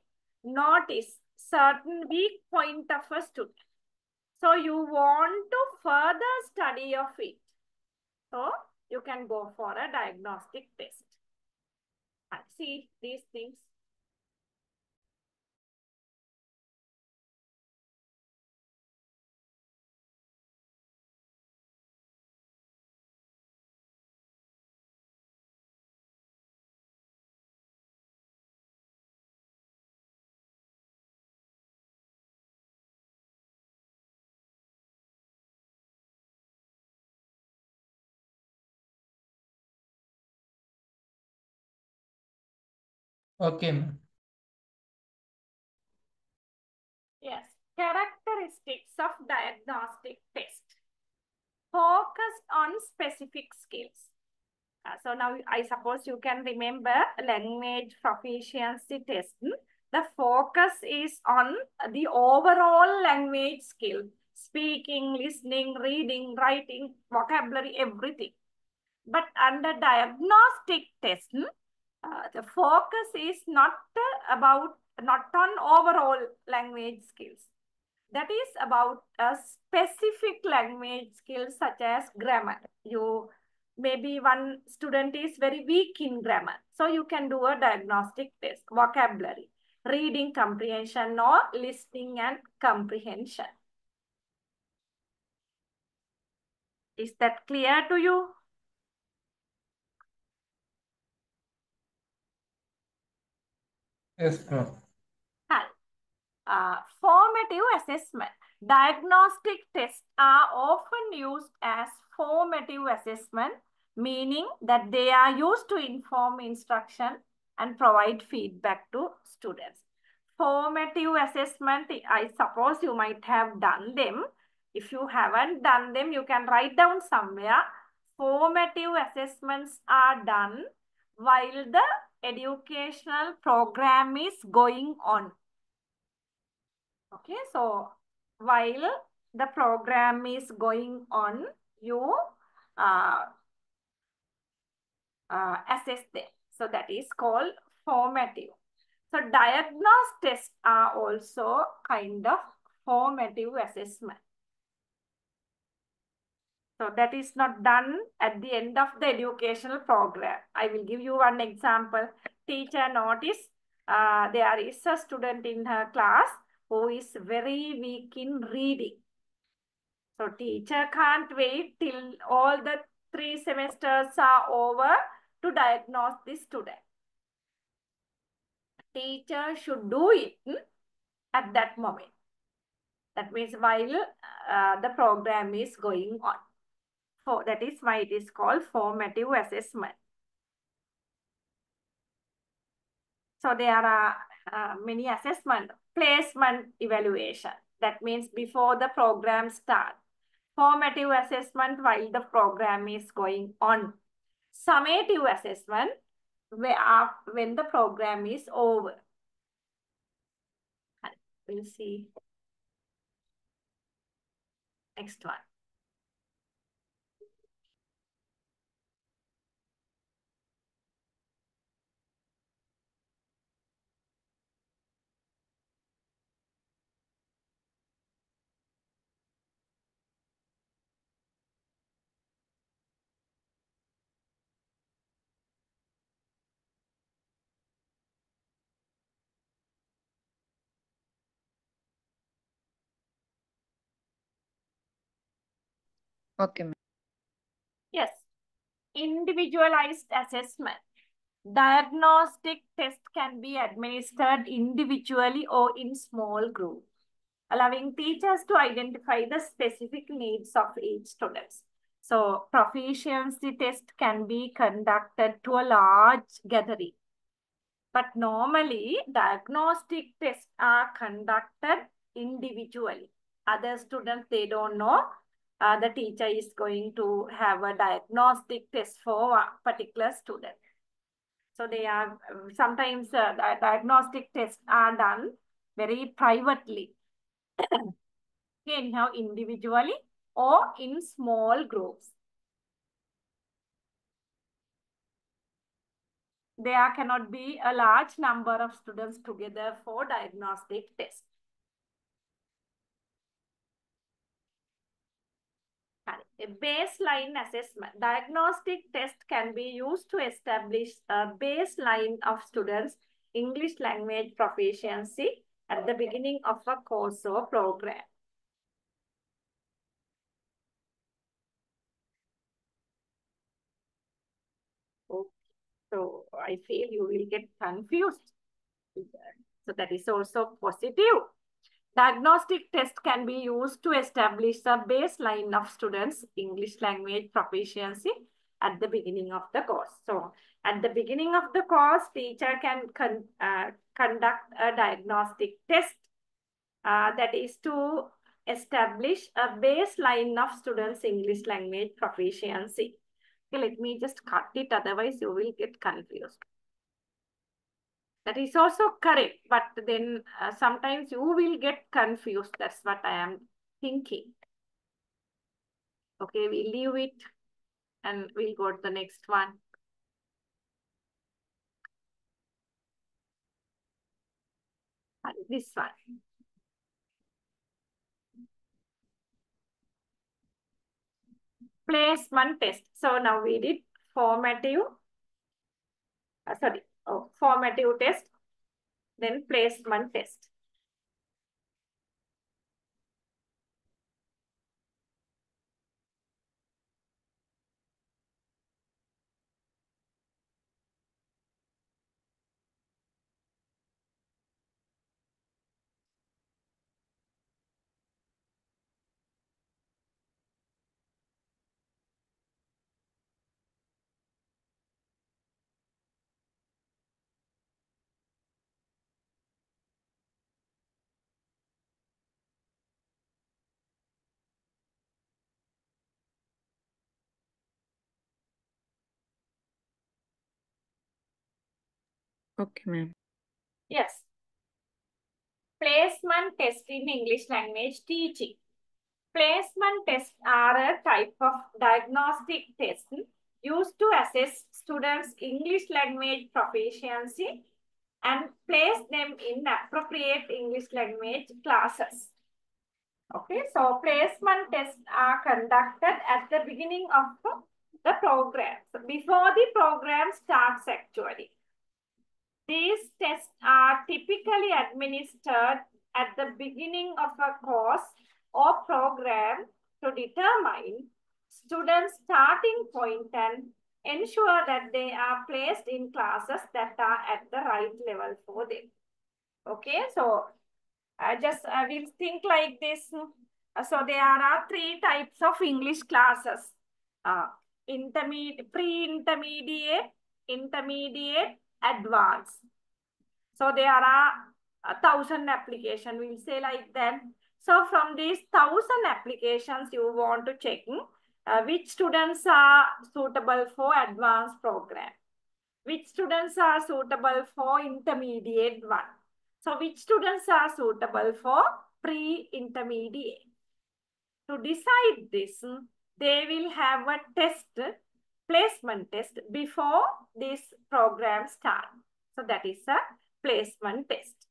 notice certain weak point of a student. So you want to further study of it. So you can go for a diagnostic test. And see these things. Okay, ma'am. Yes, characteristics of diagnostic test. Focused on specific skills. So now I suppose you can remember language proficiency test. The focus is on the overall language skill. Speaking, listening, reading, writing, vocabulary, everything. But under diagnostic test, the focus is not on overall language skills. That is about a specific language skills such as grammar. Maybe one student is very weak in grammar. So you can do a diagnostic test. Vocabulary, reading comprehension or listening and comprehension. Is that clear to you? Yes, ma'am. Formative assessment. Diagnostic tests are often used as formative assessment, meaning that they are used to inform instruction and provide feedback to students. Formative assessment, I suppose you might have done them. If you haven't done them, you can write down somewhere. Formative assessments are done while the educational program is going on. Okay, so while the program is going on, you uh, assess them. So that is called formative. So diagnostic tests are also kind of formative assessment. So that is not done at the end of the educational program. I will give you one example. Teacher notice there is a student in her class who is very weak in reading. So teacher can't wait till all the 3 semesters are over to diagnose the student. Teacher should do it at that moment. That means while the program is going on. So that is why it is called formative assessment. So there are many assessment, placement evaluation. That means before the program starts. Formative assessment while the program is going on. Summative assessment when the program is over. We'll see next one. Okay, ma'am. Yes, individualized assessment. Diagnostic test can be administered individually or in small groups, allowing teachers to identify the specific needs of each student. So proficiency test can be conducted to a large gathering. But normally, diagnostic tests are conducted individually. Other students, they don't know the teacher is going to have a diagnostic test for a particular student. So they are sometimes diagnostic tests are done very privately. Anyhow, individually or in small groups. There cannot be a large number of students together for diagnostic tests. A baseline assessment. Diagnostic test can be used to establish a baseline of students' English language proficiency at the beginning of a course or program. Okay. So I feel you will get confused. So that is also positive. Diagnostic test can be used to establish the baseline of students' English language proficiency at the beginning of the course. So at the beginning of the course, teacher can conduct a diagnostic test that is to establish a baseline of students' English language proficiency. Okay, let me just cut it, otherwise you will get confused. That is also correct, but then sometimes you will get confused. That's what I am thinking. Okay, we leave it and we'll go to the next one. This one. Placement test. So now we did formative, formative test, then placement test. Okay, ma'am. Yes. Placement test in English language teaching. Placement tests are a type of diagnostic test used to assess students' English language proficiency and place them in appropriate English language classes. Okay, so placement tests are conducted at the beginning of the program, so before the program starts actually. These tests are typically administered at the beginning of a course or program to determine students' starting point and ensure that they are placed in classes that are at the right level for them. Okay, so we'll think like this. So there are three types of English classes: pre-intermediate, intermediate, advanced. So there are 1,000 applications. We'll say like that. So from these 1,000 applications, you want to check which students are suitable for advanced program, which students are suitable for intermediate one. So which students are suitable for pre-intermediate. To decide this, they will have a test, placement test before this program start. So that is a placement test.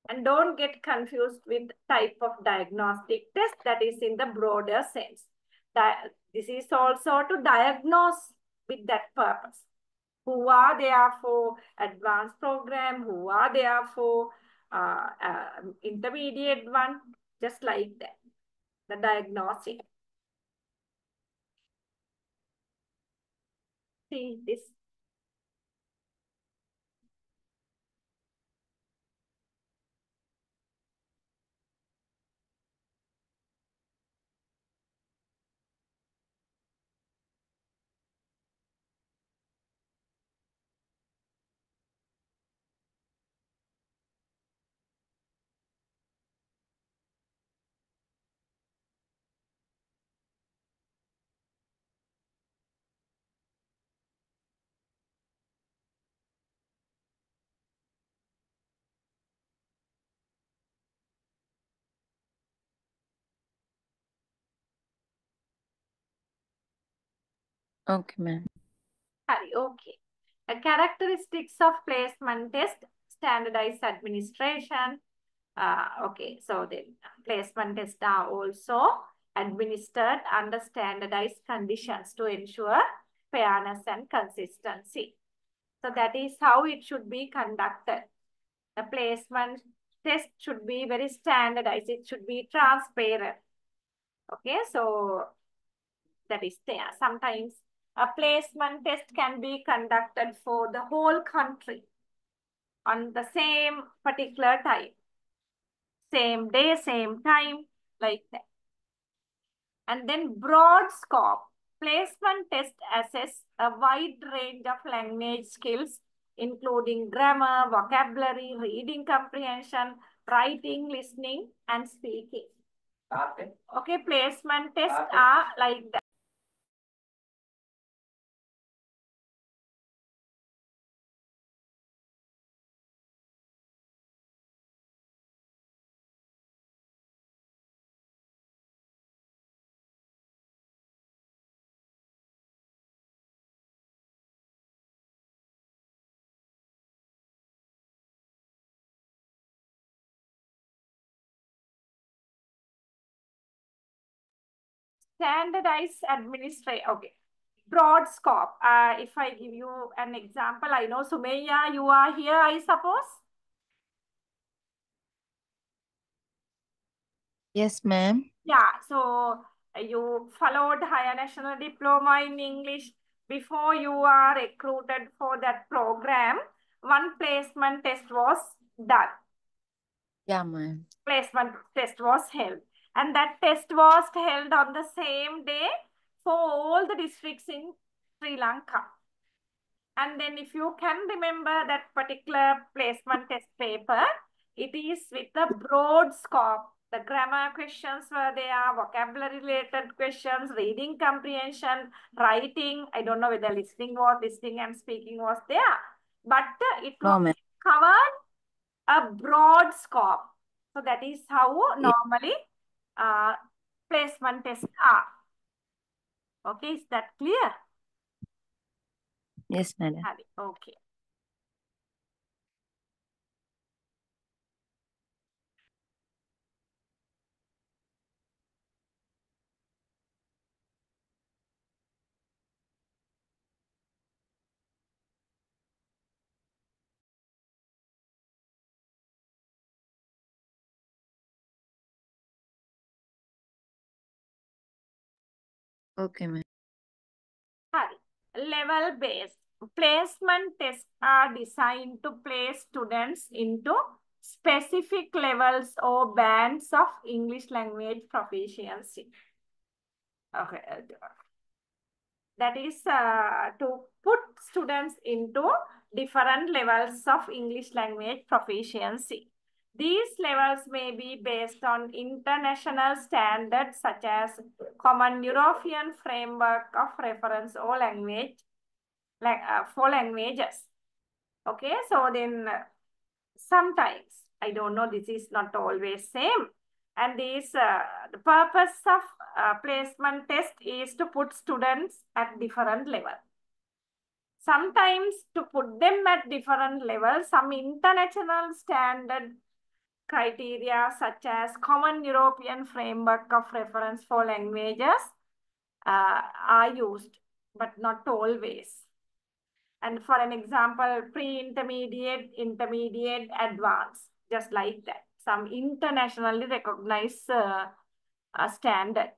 And don't get confused with type of diagnostic test that is in the broader sense. This is also to diagnose with that purpose. Who are there for advanced program, who are there for intermediate one, just like that, the diagnostic. See this. Okay, ma'am. Okay. The characteristics of placement test, standardized administration. Okay, so the placement tests are also administered under standardized conditions to ensure fairness and consistency. So that is how it should be conducted. The placement test should be very standardized. It should be transparent. Okay, so that is there. Sometimes a placement test can be conducted for the whole country on the same particular time, same day, same time, like that. And then broad scope. Placement test assess a wide range of language skills, including grammar, vocabulary, reading comprehension, writing, listening, and speaking. Okay, placement tests are like that. Standardized administration. Okay. Broad scope. If I give you an example, I know Sumaya, you are here, I suppose. Yes, ma'am. Yeah, so you followed higher national diploma in English. Before you are recruited for that program, one placement test was done. Yeah, ma'am. Placement test was held. And that test was held on the same day for all the districts in Sri Lanka. And then if you can remember that particular placement test paper, it is with a broad scope. The grammar questions were there, vocabulary related questions, reading comprehension, writing. I don't know whether listening and speaking was there. but it No, will ma'am. cover a broad scope. So that is how Ye- normally placement tests are. Okay, is that clear? Yes, madam. Okay. Okay, ma'am. Level based placement tests are designed to place students into specific levels or bands of English language proficiency. Okay. That is to put students into different levels of English language proficiency. These levels may be based on international standards such as Common European Framework of Reference or language, for languages. Okay, so then sometimes, I don't know, this is not always same. And the purpose of placement test is to put students at different level. Sometimes to put them at different levels, some international standard criteria such as Common European Framework of Reference for languages are used, but not always. And for an example, pre-intermediate, intermediate, advanced, just like that. Some internationally recognized standard.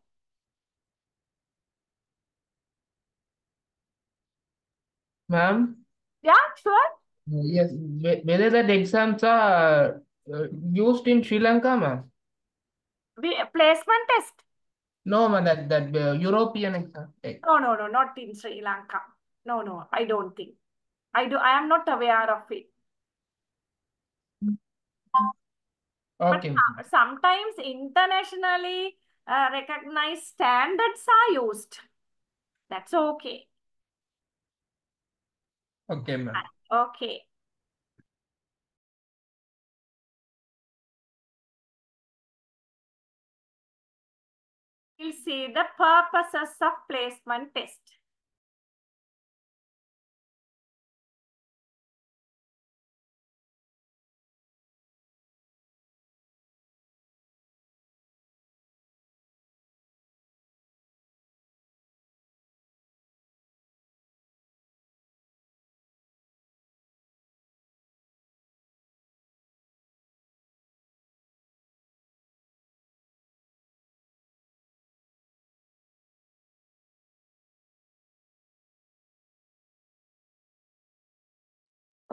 Ma'am, Yeah, sure. yes, whether that exams are used in Sri Lanka, ma'am? Placement test. No, ma'am, that European exam. No, no, no, not in Sri Lanka. No, no, I don't think. I am not aware of it. But Okay, ma'am. sometimes internationally recognized standards are used. That's okay. Okay, ma'am. Okay. We'll see the purposes of placement test.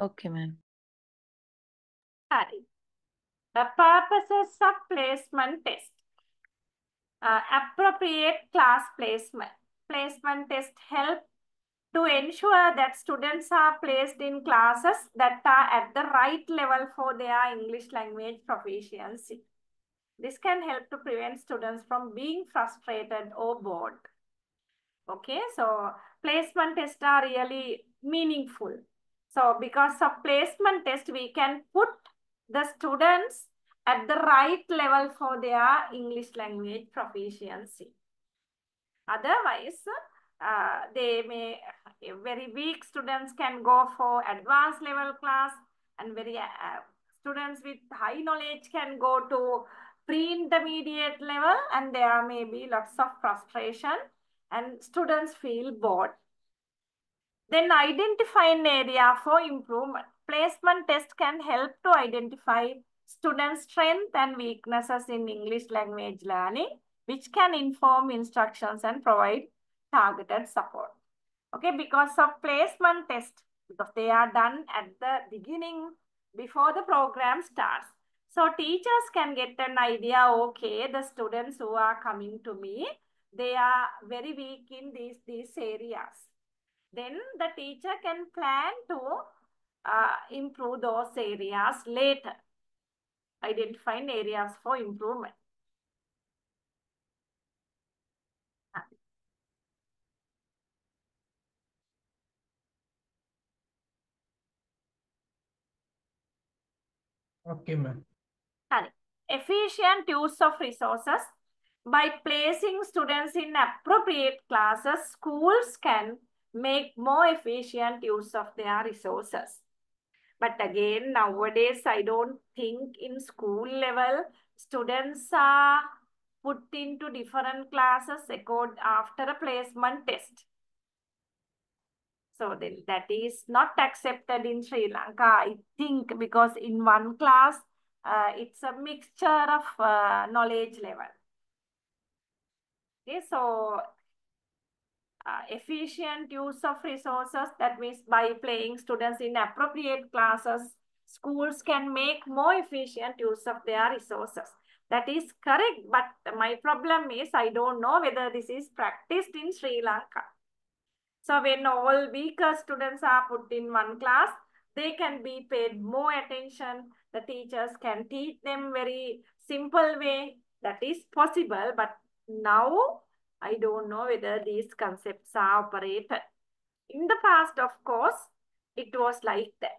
Okay, ma'am. Harry. The purposes of placement test. Appropriate class placement. Placement test help to ensure that students are placed in classes that are at the right level for their English language proficiency. This can help to prevent students from being frustrated or bored. Okay, so placement tests are really meaningful. So because of placement test, we can put the students at the right level for their English language proficiency. Otherwise, they may, very weak students can go for advanced level class, and very students with high knowledge can go to pre-intermediate level, and there may be lots of frustration and students feel bored. Then identify an area for improvement. Placement test can help to identify students' strengths and weaknesses in English language learning, which can inform instructions and provide targeted support. Okay, because of placement test, because they are done at the beginning before the program starts. So teachers can get an idea, okay, the students who are coming to me, they are very weak in these areas. Then the teacher can plan to improve those areas later, identifying areas for improvement. Okay, ma'am. Efficient use of resources. By placing students in appropriate classes, schools can make more efficient use of their resources. But again, nowadays, I don't think in school level, students are put into different classes after a placement test. So then that is not accepted in Sri Lanka, I think, because in one class, it's a mixture of knowledge level. Okay, so efficient use of resources, that means by playing students in appropriate classes, schools can make more efficient use of their resources. That is correct, but my problem is I don't know whether this is practiced in Sri Lanka. So when all weaker students are put in one class, they can be paid more attention. The teachers can teach them very simple way. That is possible, but now I don't know whether these concepts are operated. In the past, of course, it was like that.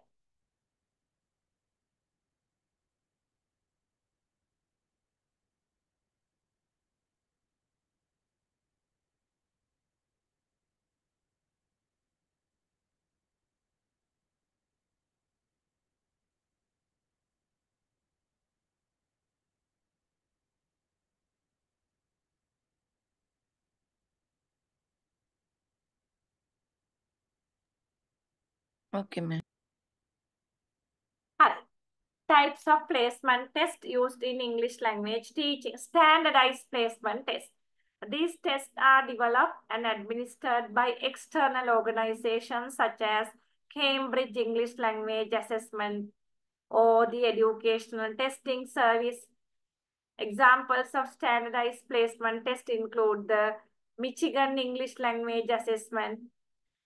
Okay, ma'am. Hi. Types of placement test used in English language teaching. Standardized placement test. These tests are developed and administered by external organizations such as Cambridge English Language Assessment or the Educational Testing Service. Examples of standardized placement test include the Michigan English Language Assessment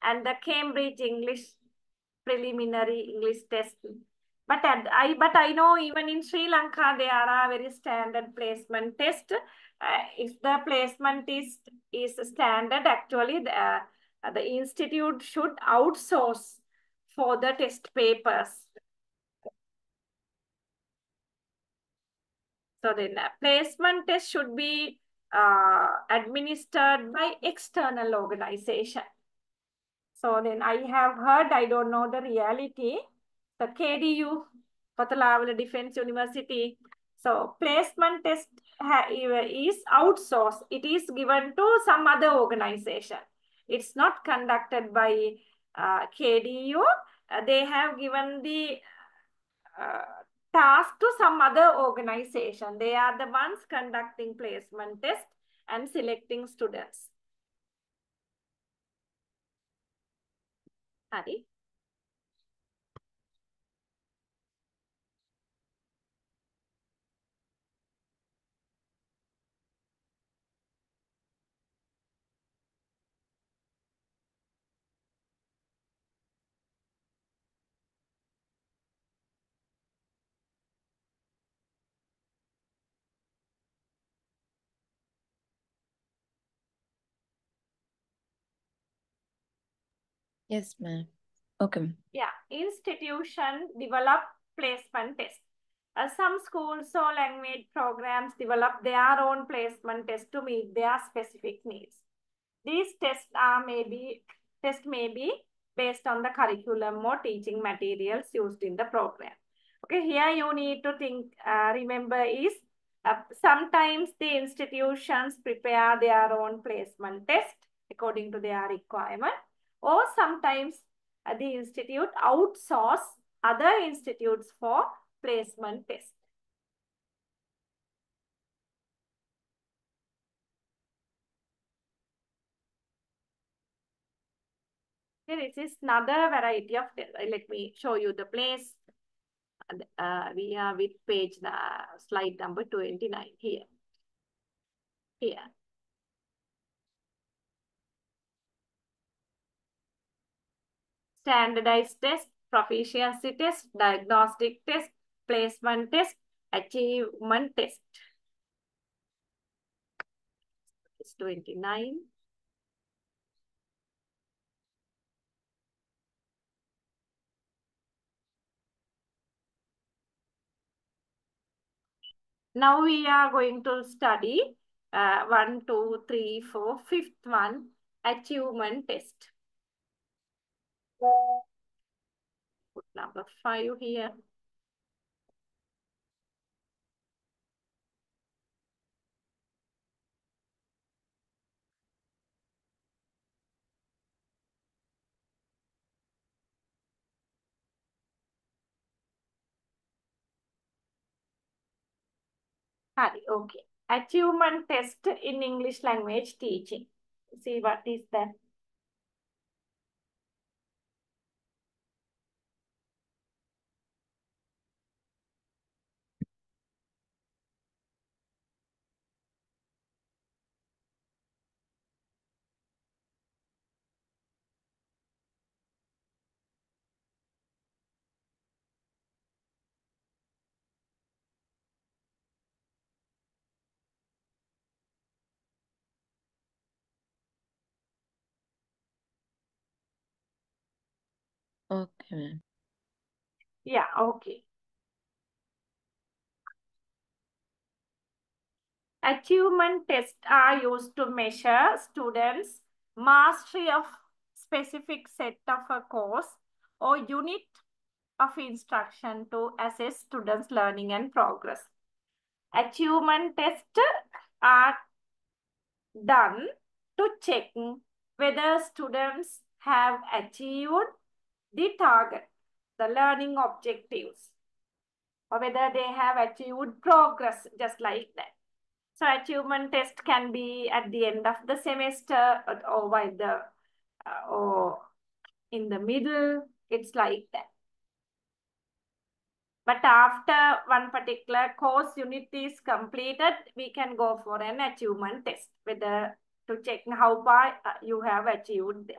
and the Cambridge English Preliminary English Test. But I know even in Sri Lanka there are very standard placement test. If the placement is standard, actually the institute should outsource for the test papers. So then placement test should be administered by external organization. So then I have heard, I don't know the reality, the KDU, Kotalawala Defense University. So placement test is outsourced. It is given to some other organization. It's not conducted by KDU. They have given the task to some other organization. They are the ones conducting placement test and selecting students. Hari? Yes, ma'am. Okay, ma'am. Yeah, institution develop placement test. Some schools or language programs develop their own placement test to meet their specific needs. These tests may be based on the curriculum or teaching materials used in the program. Okay, here you need to think, remember is sometimes the institutions prepare their own placement test according to their requirement, or sometimes the institute outsource other institutes for placement test. Okay, this is another variety of test. Let me show you the place. We are with page slide number 29 here. Here. Standardized test, proficiency test, diagnostic test, placement test, achievement test. It's 29. Now we are going to study 1, 2, 3, 4, fifth one, achievement test. Put number 5 here. Okay. Achievement test in English language teaching. See what is that? Okay, ma'am. Yeah, okay. Achievement tests are used to measure students' mastery of specific set of a course or unit of instruction to assess students' learning and progress. Achievement tests are done to check whether students have achieved the target, the learning objectives, or whether they have achieved progress, just like that. So achievement test can be at the end of the semester or by the or in the middle. It's like that. But after one particular course unit is completed, we can go for an achievement test, whether to check how far you have achieved them.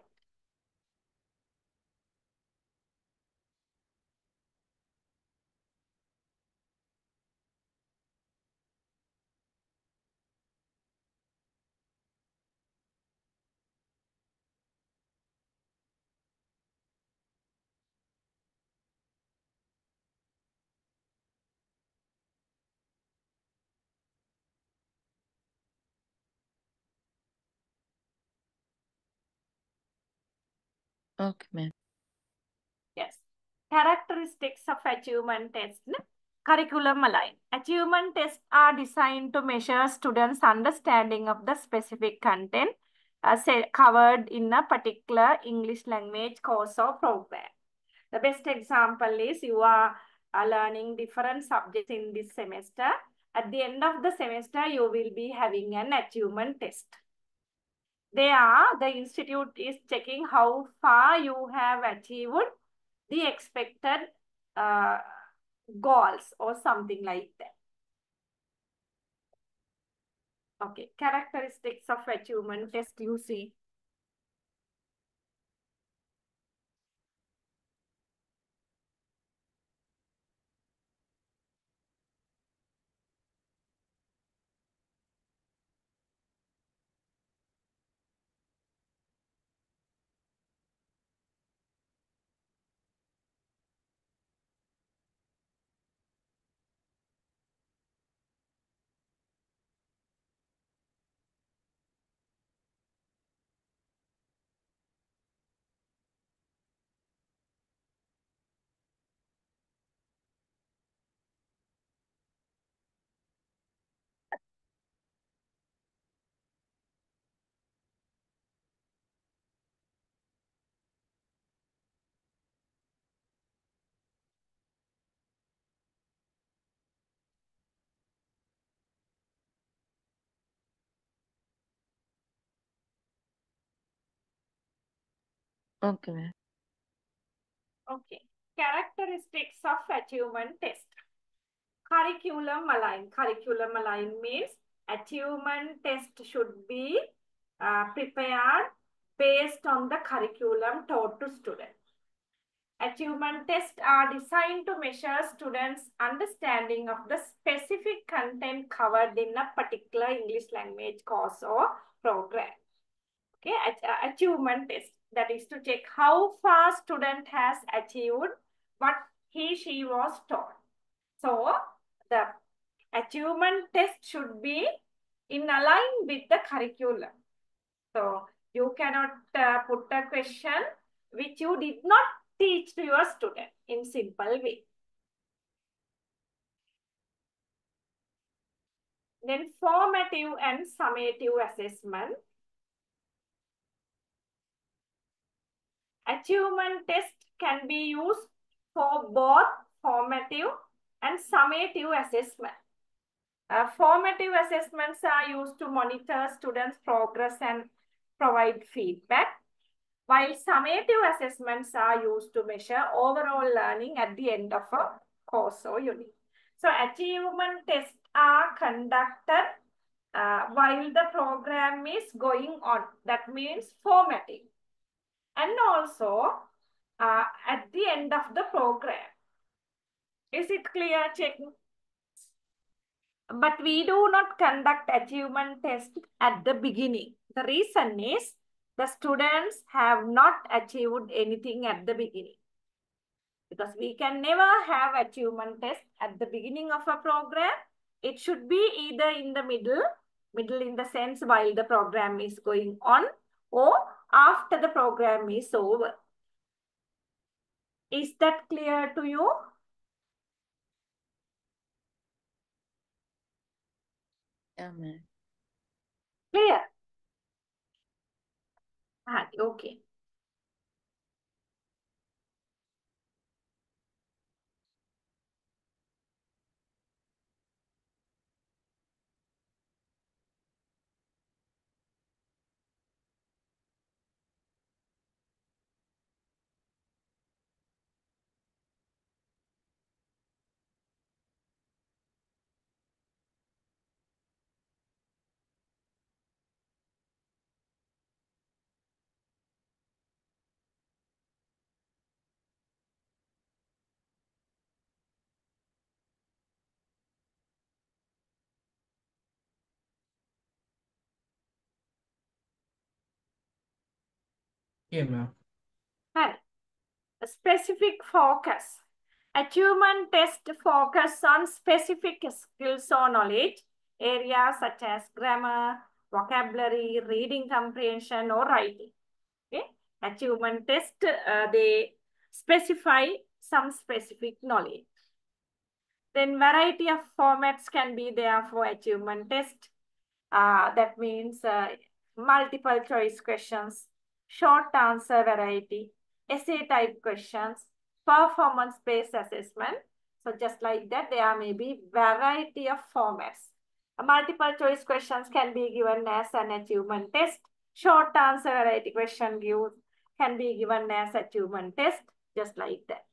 Okay, ma'am. Yes. Characteristics of achievement test. Curriculum aligned. Achievement tests are designed to measure students' understanding of the specific content covered in a particular English language course or program. The best example is you are learning different subjects in this semester. At the end of the semester, you will be having an achievement test. The institute is checking how far you have achieved the expected goals or something like that. Okay, characteristics of achievement test you see. Okay, ma'am. Okay, characteristics of achievement test. Curriculum aligned. Curriculum aligned means achievement test should be prepared based on the curriculum taught to students. Achievement tests are designed to measure students' understanding of the specific content covered in a particular English language course or program. Okay, achievement test, that is to check how far student has achieved what he she was taught. So the achievement test should be in align with the curriculum. So you cannot put a question which you did not teach to your student in simple way. Then formative and summative assessment. Achievement test can be used for both formative and summative assessment. Formative assessments are used to monitor students' progress and provide feedback, while summative assessments are used to measure overall learning at the end of a course or unit. So achievement tests are conducted while the program is going on. That means formative. And also at the end of the program. Is it clear? Check. But we do not conduct achievement test at the beginning. The reason is the students have not achieved anything at the beginning. Because we can never have achievement test at the beginning of a program. It should be either in the middle in the sense while the program is going on, or after the program is over. Is that clear to you? Yeah, ma'am. Clear? Okay. Yeah, ma'am. And specific focus. Achievement test focus on specific skills or knowledge areas such as grammar, vocabulary, reading comprehension, or writing. Okay. Achievement test, they specify some specific knowledge. Then variety of formats can be there for achievement test. That means multiple choice questions, short answer variety, essay type questions, performance-based assessment. So just like that, there may be variety of formats. Multiple choice questions can be given as an achievement test. Short answer variety question can be given as achievement test, just like that.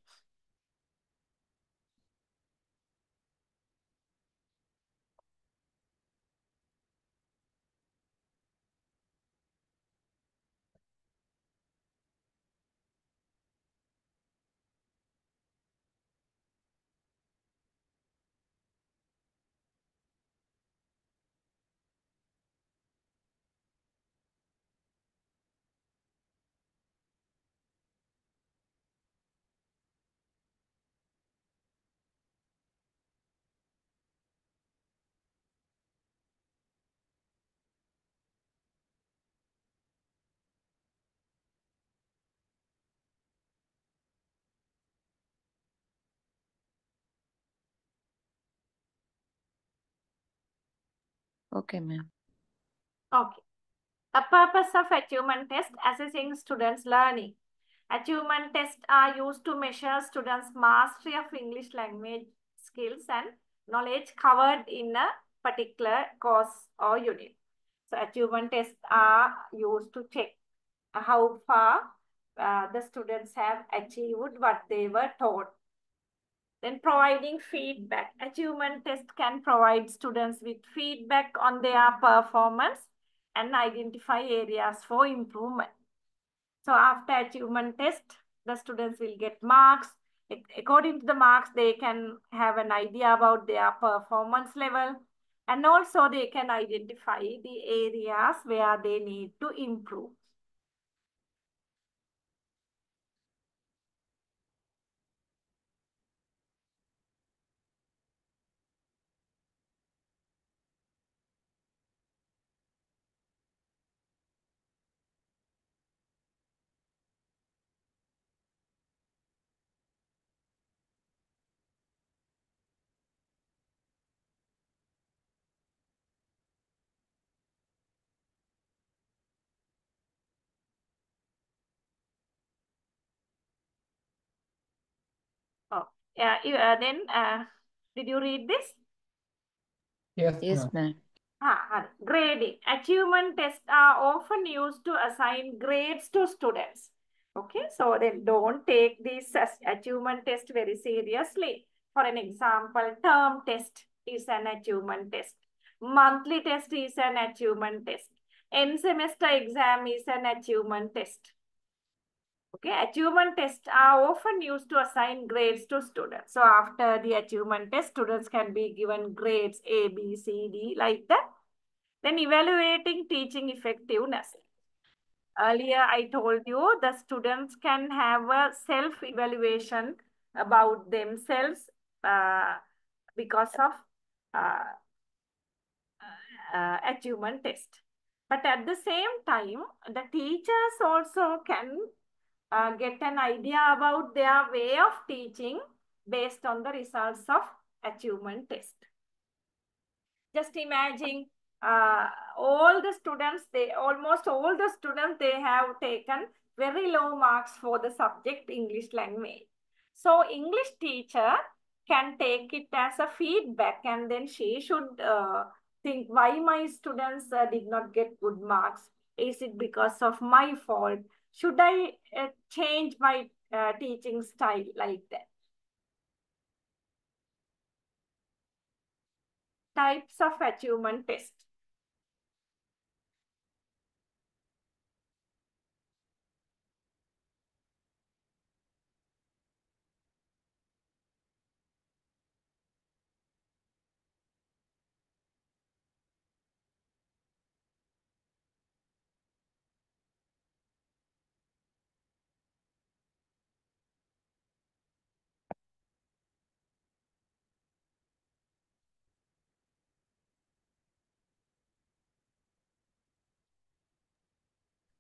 Okay, ma'am. Okay. A purpose of achievement test assessing students' learning. Achievement tests are used to measure students' mastery of English language skills and knowledge covered in a particular course or unit. So achievement tests are used to check how far the students have achieved what they were taught. Then providing feedback. Achievement test can provide students with feedback on their performance and identify areas for improvement. So after achievement test, the students will get marks. According to the marks, they can have an idea about their performance level. And also they can identify the areas where they need to improve. Did you read this? Yes, Yes, ma'am. ma'am. Grading. Achievement tests are often used to assign grades to students. Okay, so then don't take this as achievement test very seriously. For an example, term test is an achievement test. Monthly test is an achievement test. End semester exam is an achievement test. Okay, achievement tests are often used to assign grades to students. So after the achievement test, students can be given grades A, B, C, D, like that. Then evaluating teaching effectiveness. Earlier, I told you the students can have a self-evaluation about themselves because of uh, achievement test. But at the same time, the teachers also can get an idea about their way of teaching based on the results of achievement test. Just imagine almost all the students, they have taken very low marks for the subject English language. So English teacher can take it as a feedback, and then she should think, why my students did not get good marks? Is it because of my fault? Should I change my teaching style, like that? Types of achievement test.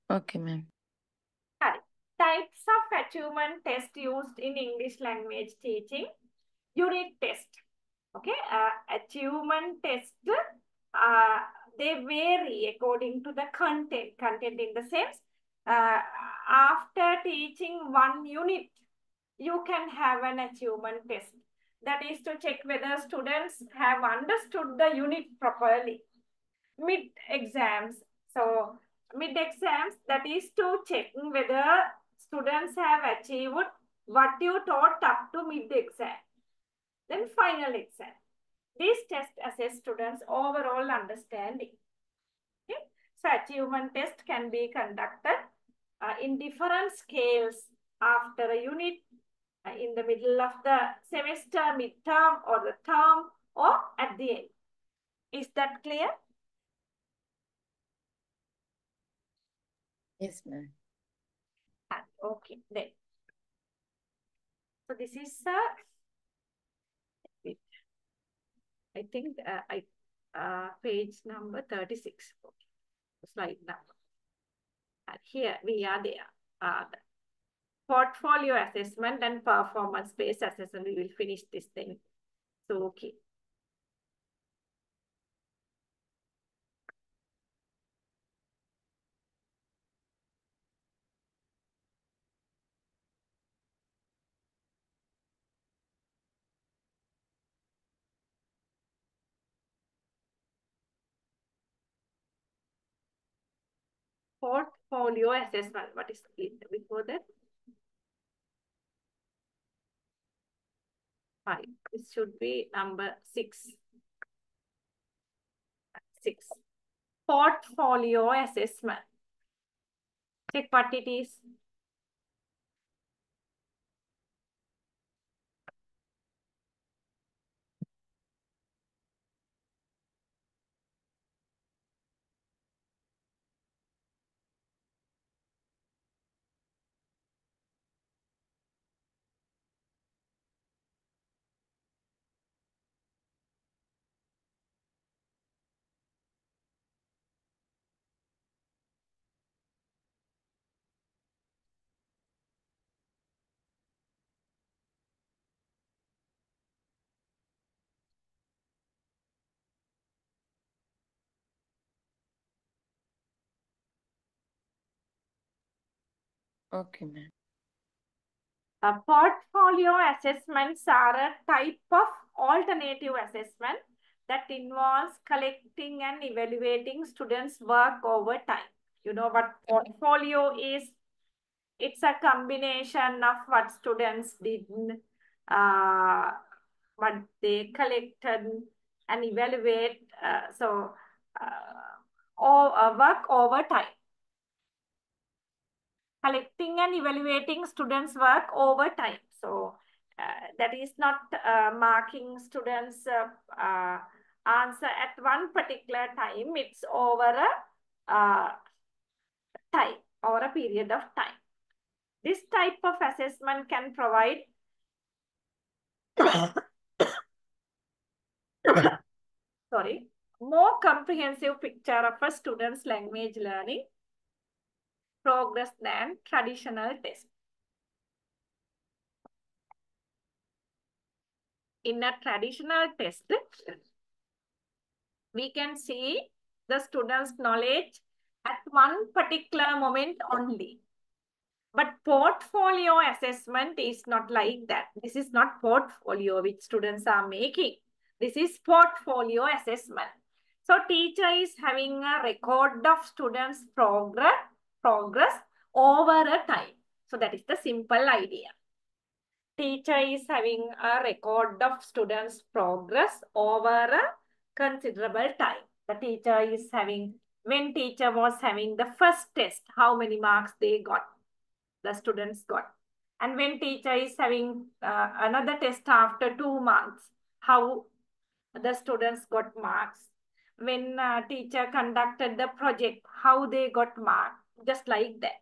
Okay, ma'am. Types of achievement test used in English language teaching. Unit test. Okay, achievement test, uh, they vary according to the content. Content in the sense, after teaching one unit, you can have an achievement test. That is to check whether students have understood the unit properly. Mid exams. So mid exams, that is to check whether students have achieved what you taught up to mid exam. Then final exam. These tests assess students' overall understanding. Okay? So achievement test can be conducted in different scales after a unit, in the middle of the semester, midterm, or the term, or at the end. Is that clear? Yes, ma'am. Okay, then. So this is I think page number 36. Okay. Slide number. And here we are there. The portfolio assessment and performance-based assessment. We will finish this thing. So, okay. Portfolio assessment. What is it before that? 5. This should be number 6. 6. Portfolio assessment. Check what it is. Okay, ma'am. Portfolio assessments are a type of alternative assessment that involves collecting and evaluating students' work over time. You know what portfolio is? It's a combination of what students did, uh, what they collected, and evaluate. Work over time. Collecting and evaluating students' work over time. So that is not marking students' answer at one particular time. It's over a time, over a period of time. This type of assessment can provide more comprehensive picture of a student's language learning progress than traditional tests. In a traditional test, we can see the student's knowledge at one particular moment only. But portfolio assessment is not like that. This is not portfolio which students are making. This is portfolio assessment. So teacher is having a record of students' progress over a time. So that is the simple idea. Teacher is having a record of students' progress over a considerable time. The teacher is having, when teacher was having the first test, how many marks they got, the students got. And when teacher is having another test after 2 months, how the students got marks. When teacher conducted the project, how they got marks, just like that.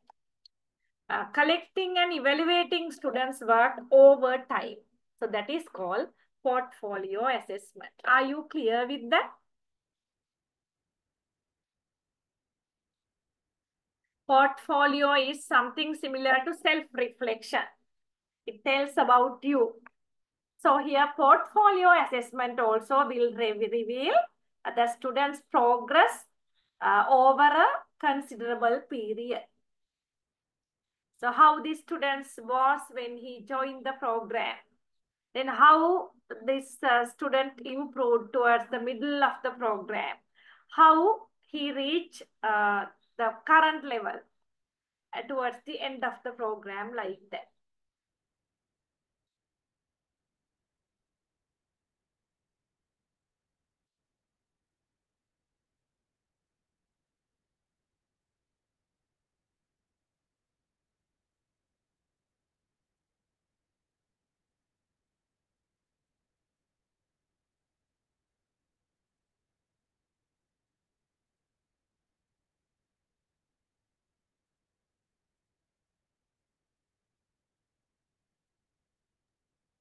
Collecting and evaluating students' work over time. So that is called portfolio assessment. Are you clear with that? Portfolio is something similar to self-reflection. It tells about you. So here portfolio assessment also will reveal the student's progress over a considerable period. So how the students was when he joined the program. Then how this student improved towards the middle of the program. How he reached the current level towards the end of the program, like that.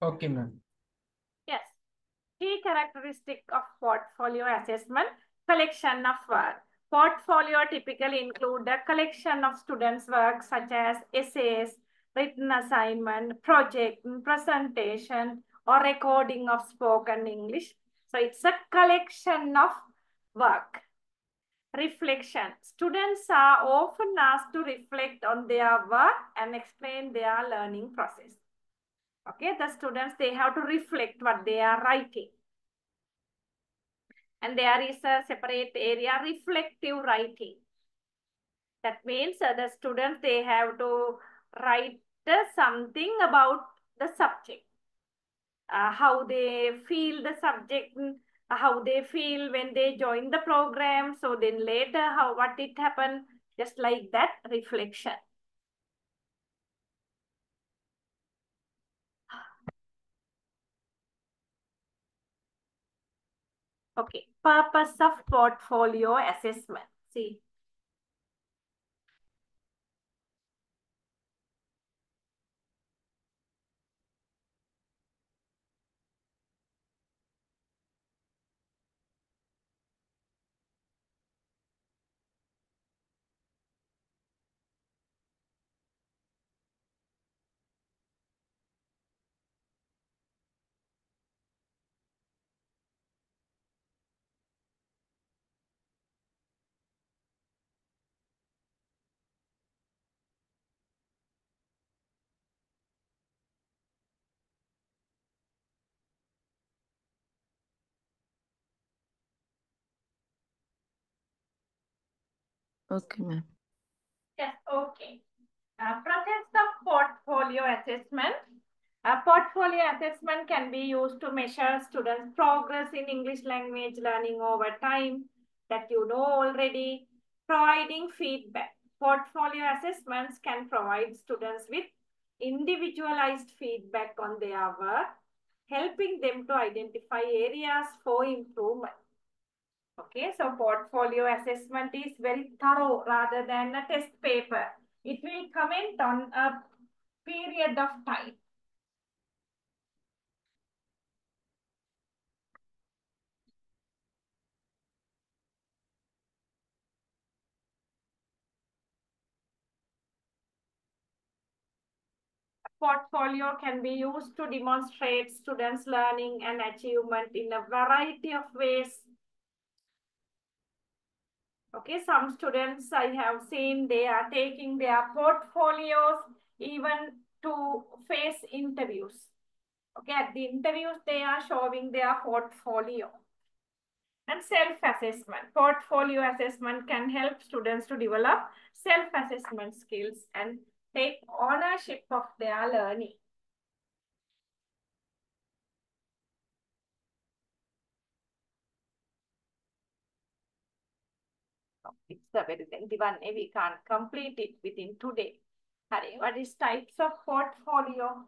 Okay, ma'am. Yes. Key characteristic of portfolio assessment, collection of work. Portfolio typically include a collection of students' work such as essays, written assignment, project, presentation, or recording of spoken English. So it's a collection of work. Reflection. Students are often asked to reflect on their work and explain their learning process. Okay, the students, they have to reflect what they are writing. And there is a separate area, reflective writing. That means the students, they have to write something about the subject. How they feel the subject, how they feel when they join the program. So then later, what it happened, just like that, reflection. Okay, purpose of portfolio assessment. See. Okay, ma'am. Yes, okay. Process of portfolio assessment. Portfolio assessment can be used to measure students' progress in English language learning over time, that you know already. Providing feedback. Portfolio assessments can provide students with individualized feedback on their work, helping them to identify areas for improvement. Okay, so portfolio assessment is very thorough rather than a test paper. It will comment on a period of time. Portfolio can be used to demonstrate students' learning and achievement in a variety of ways. Okay, some students I have seen, they are taking their portfolios even to face interviews. Okay, at the interviews, they are showing their portfolio. And self-assessment. Portfolio assessment can help students to develop self-assessment skills and take ownership of their learning. It's a very lengthy one. We can't complete it within today. What is types of portfolio?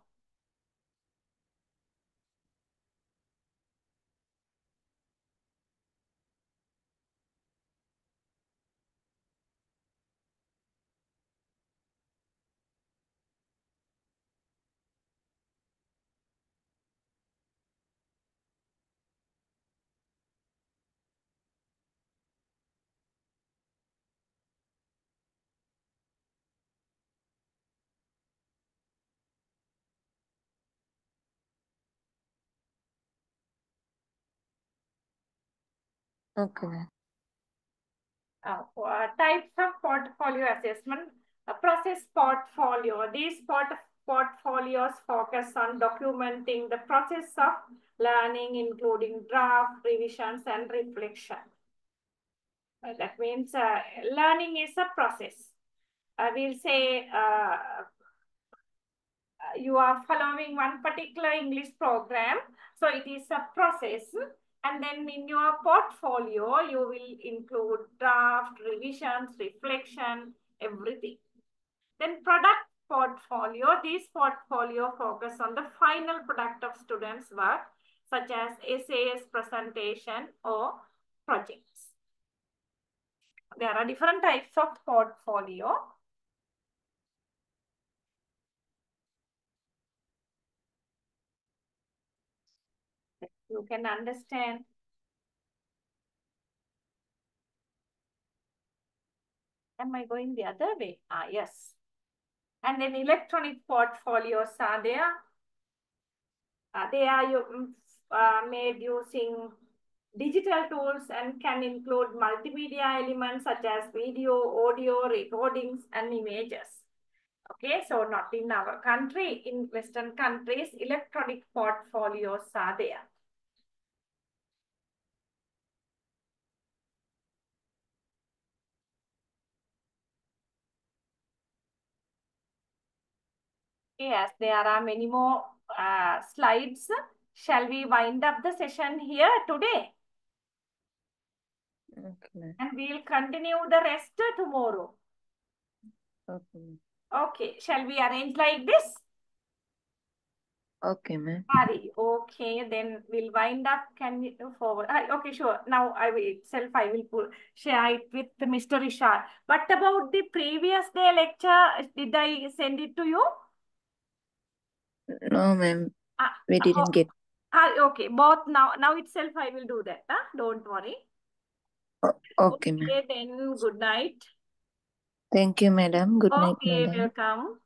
Okay, ma'am. Types of portfolio assessment. Process portfolio. These portfolios focus on documenting the process of learning, including draft, revisions, and reflection. That means learning is a process. We'll say you are following one particular English program. So it is a process. And then in your portfolio, you will include draft, revisions, reflection, everything. Then product portfolio. These portfolio focus on the final product of students' work, such as essays, presentation, or projects. There are different types of portfolio. You can understand. Am I going the other way? Yes. And then electronic portfolios are there. They are made using digital tools and can include multimedia elements such as video, audio, recordings, and images. Okay, so not in our country. In Western countries, electronic portfolios are there. Yes, there are many more slides. Shall we wind up the session here today? Okay. And we'll continue the rest tomorrow. Okay. Okay, shall we arrange like this? Okay, ma'am. Hari, okay, then we'll wind up. Can we move forward? Okay, sure. Now I will share it with Mr. Rishad. What about the previous day lecture? Did I send it to you? No, ma'am. We didn't get. Okay, both now itself I will do that. Don't worry. Okay, ma'am. Okay, then good night. Thank you, madam. Good night, Okay, madam. welcome.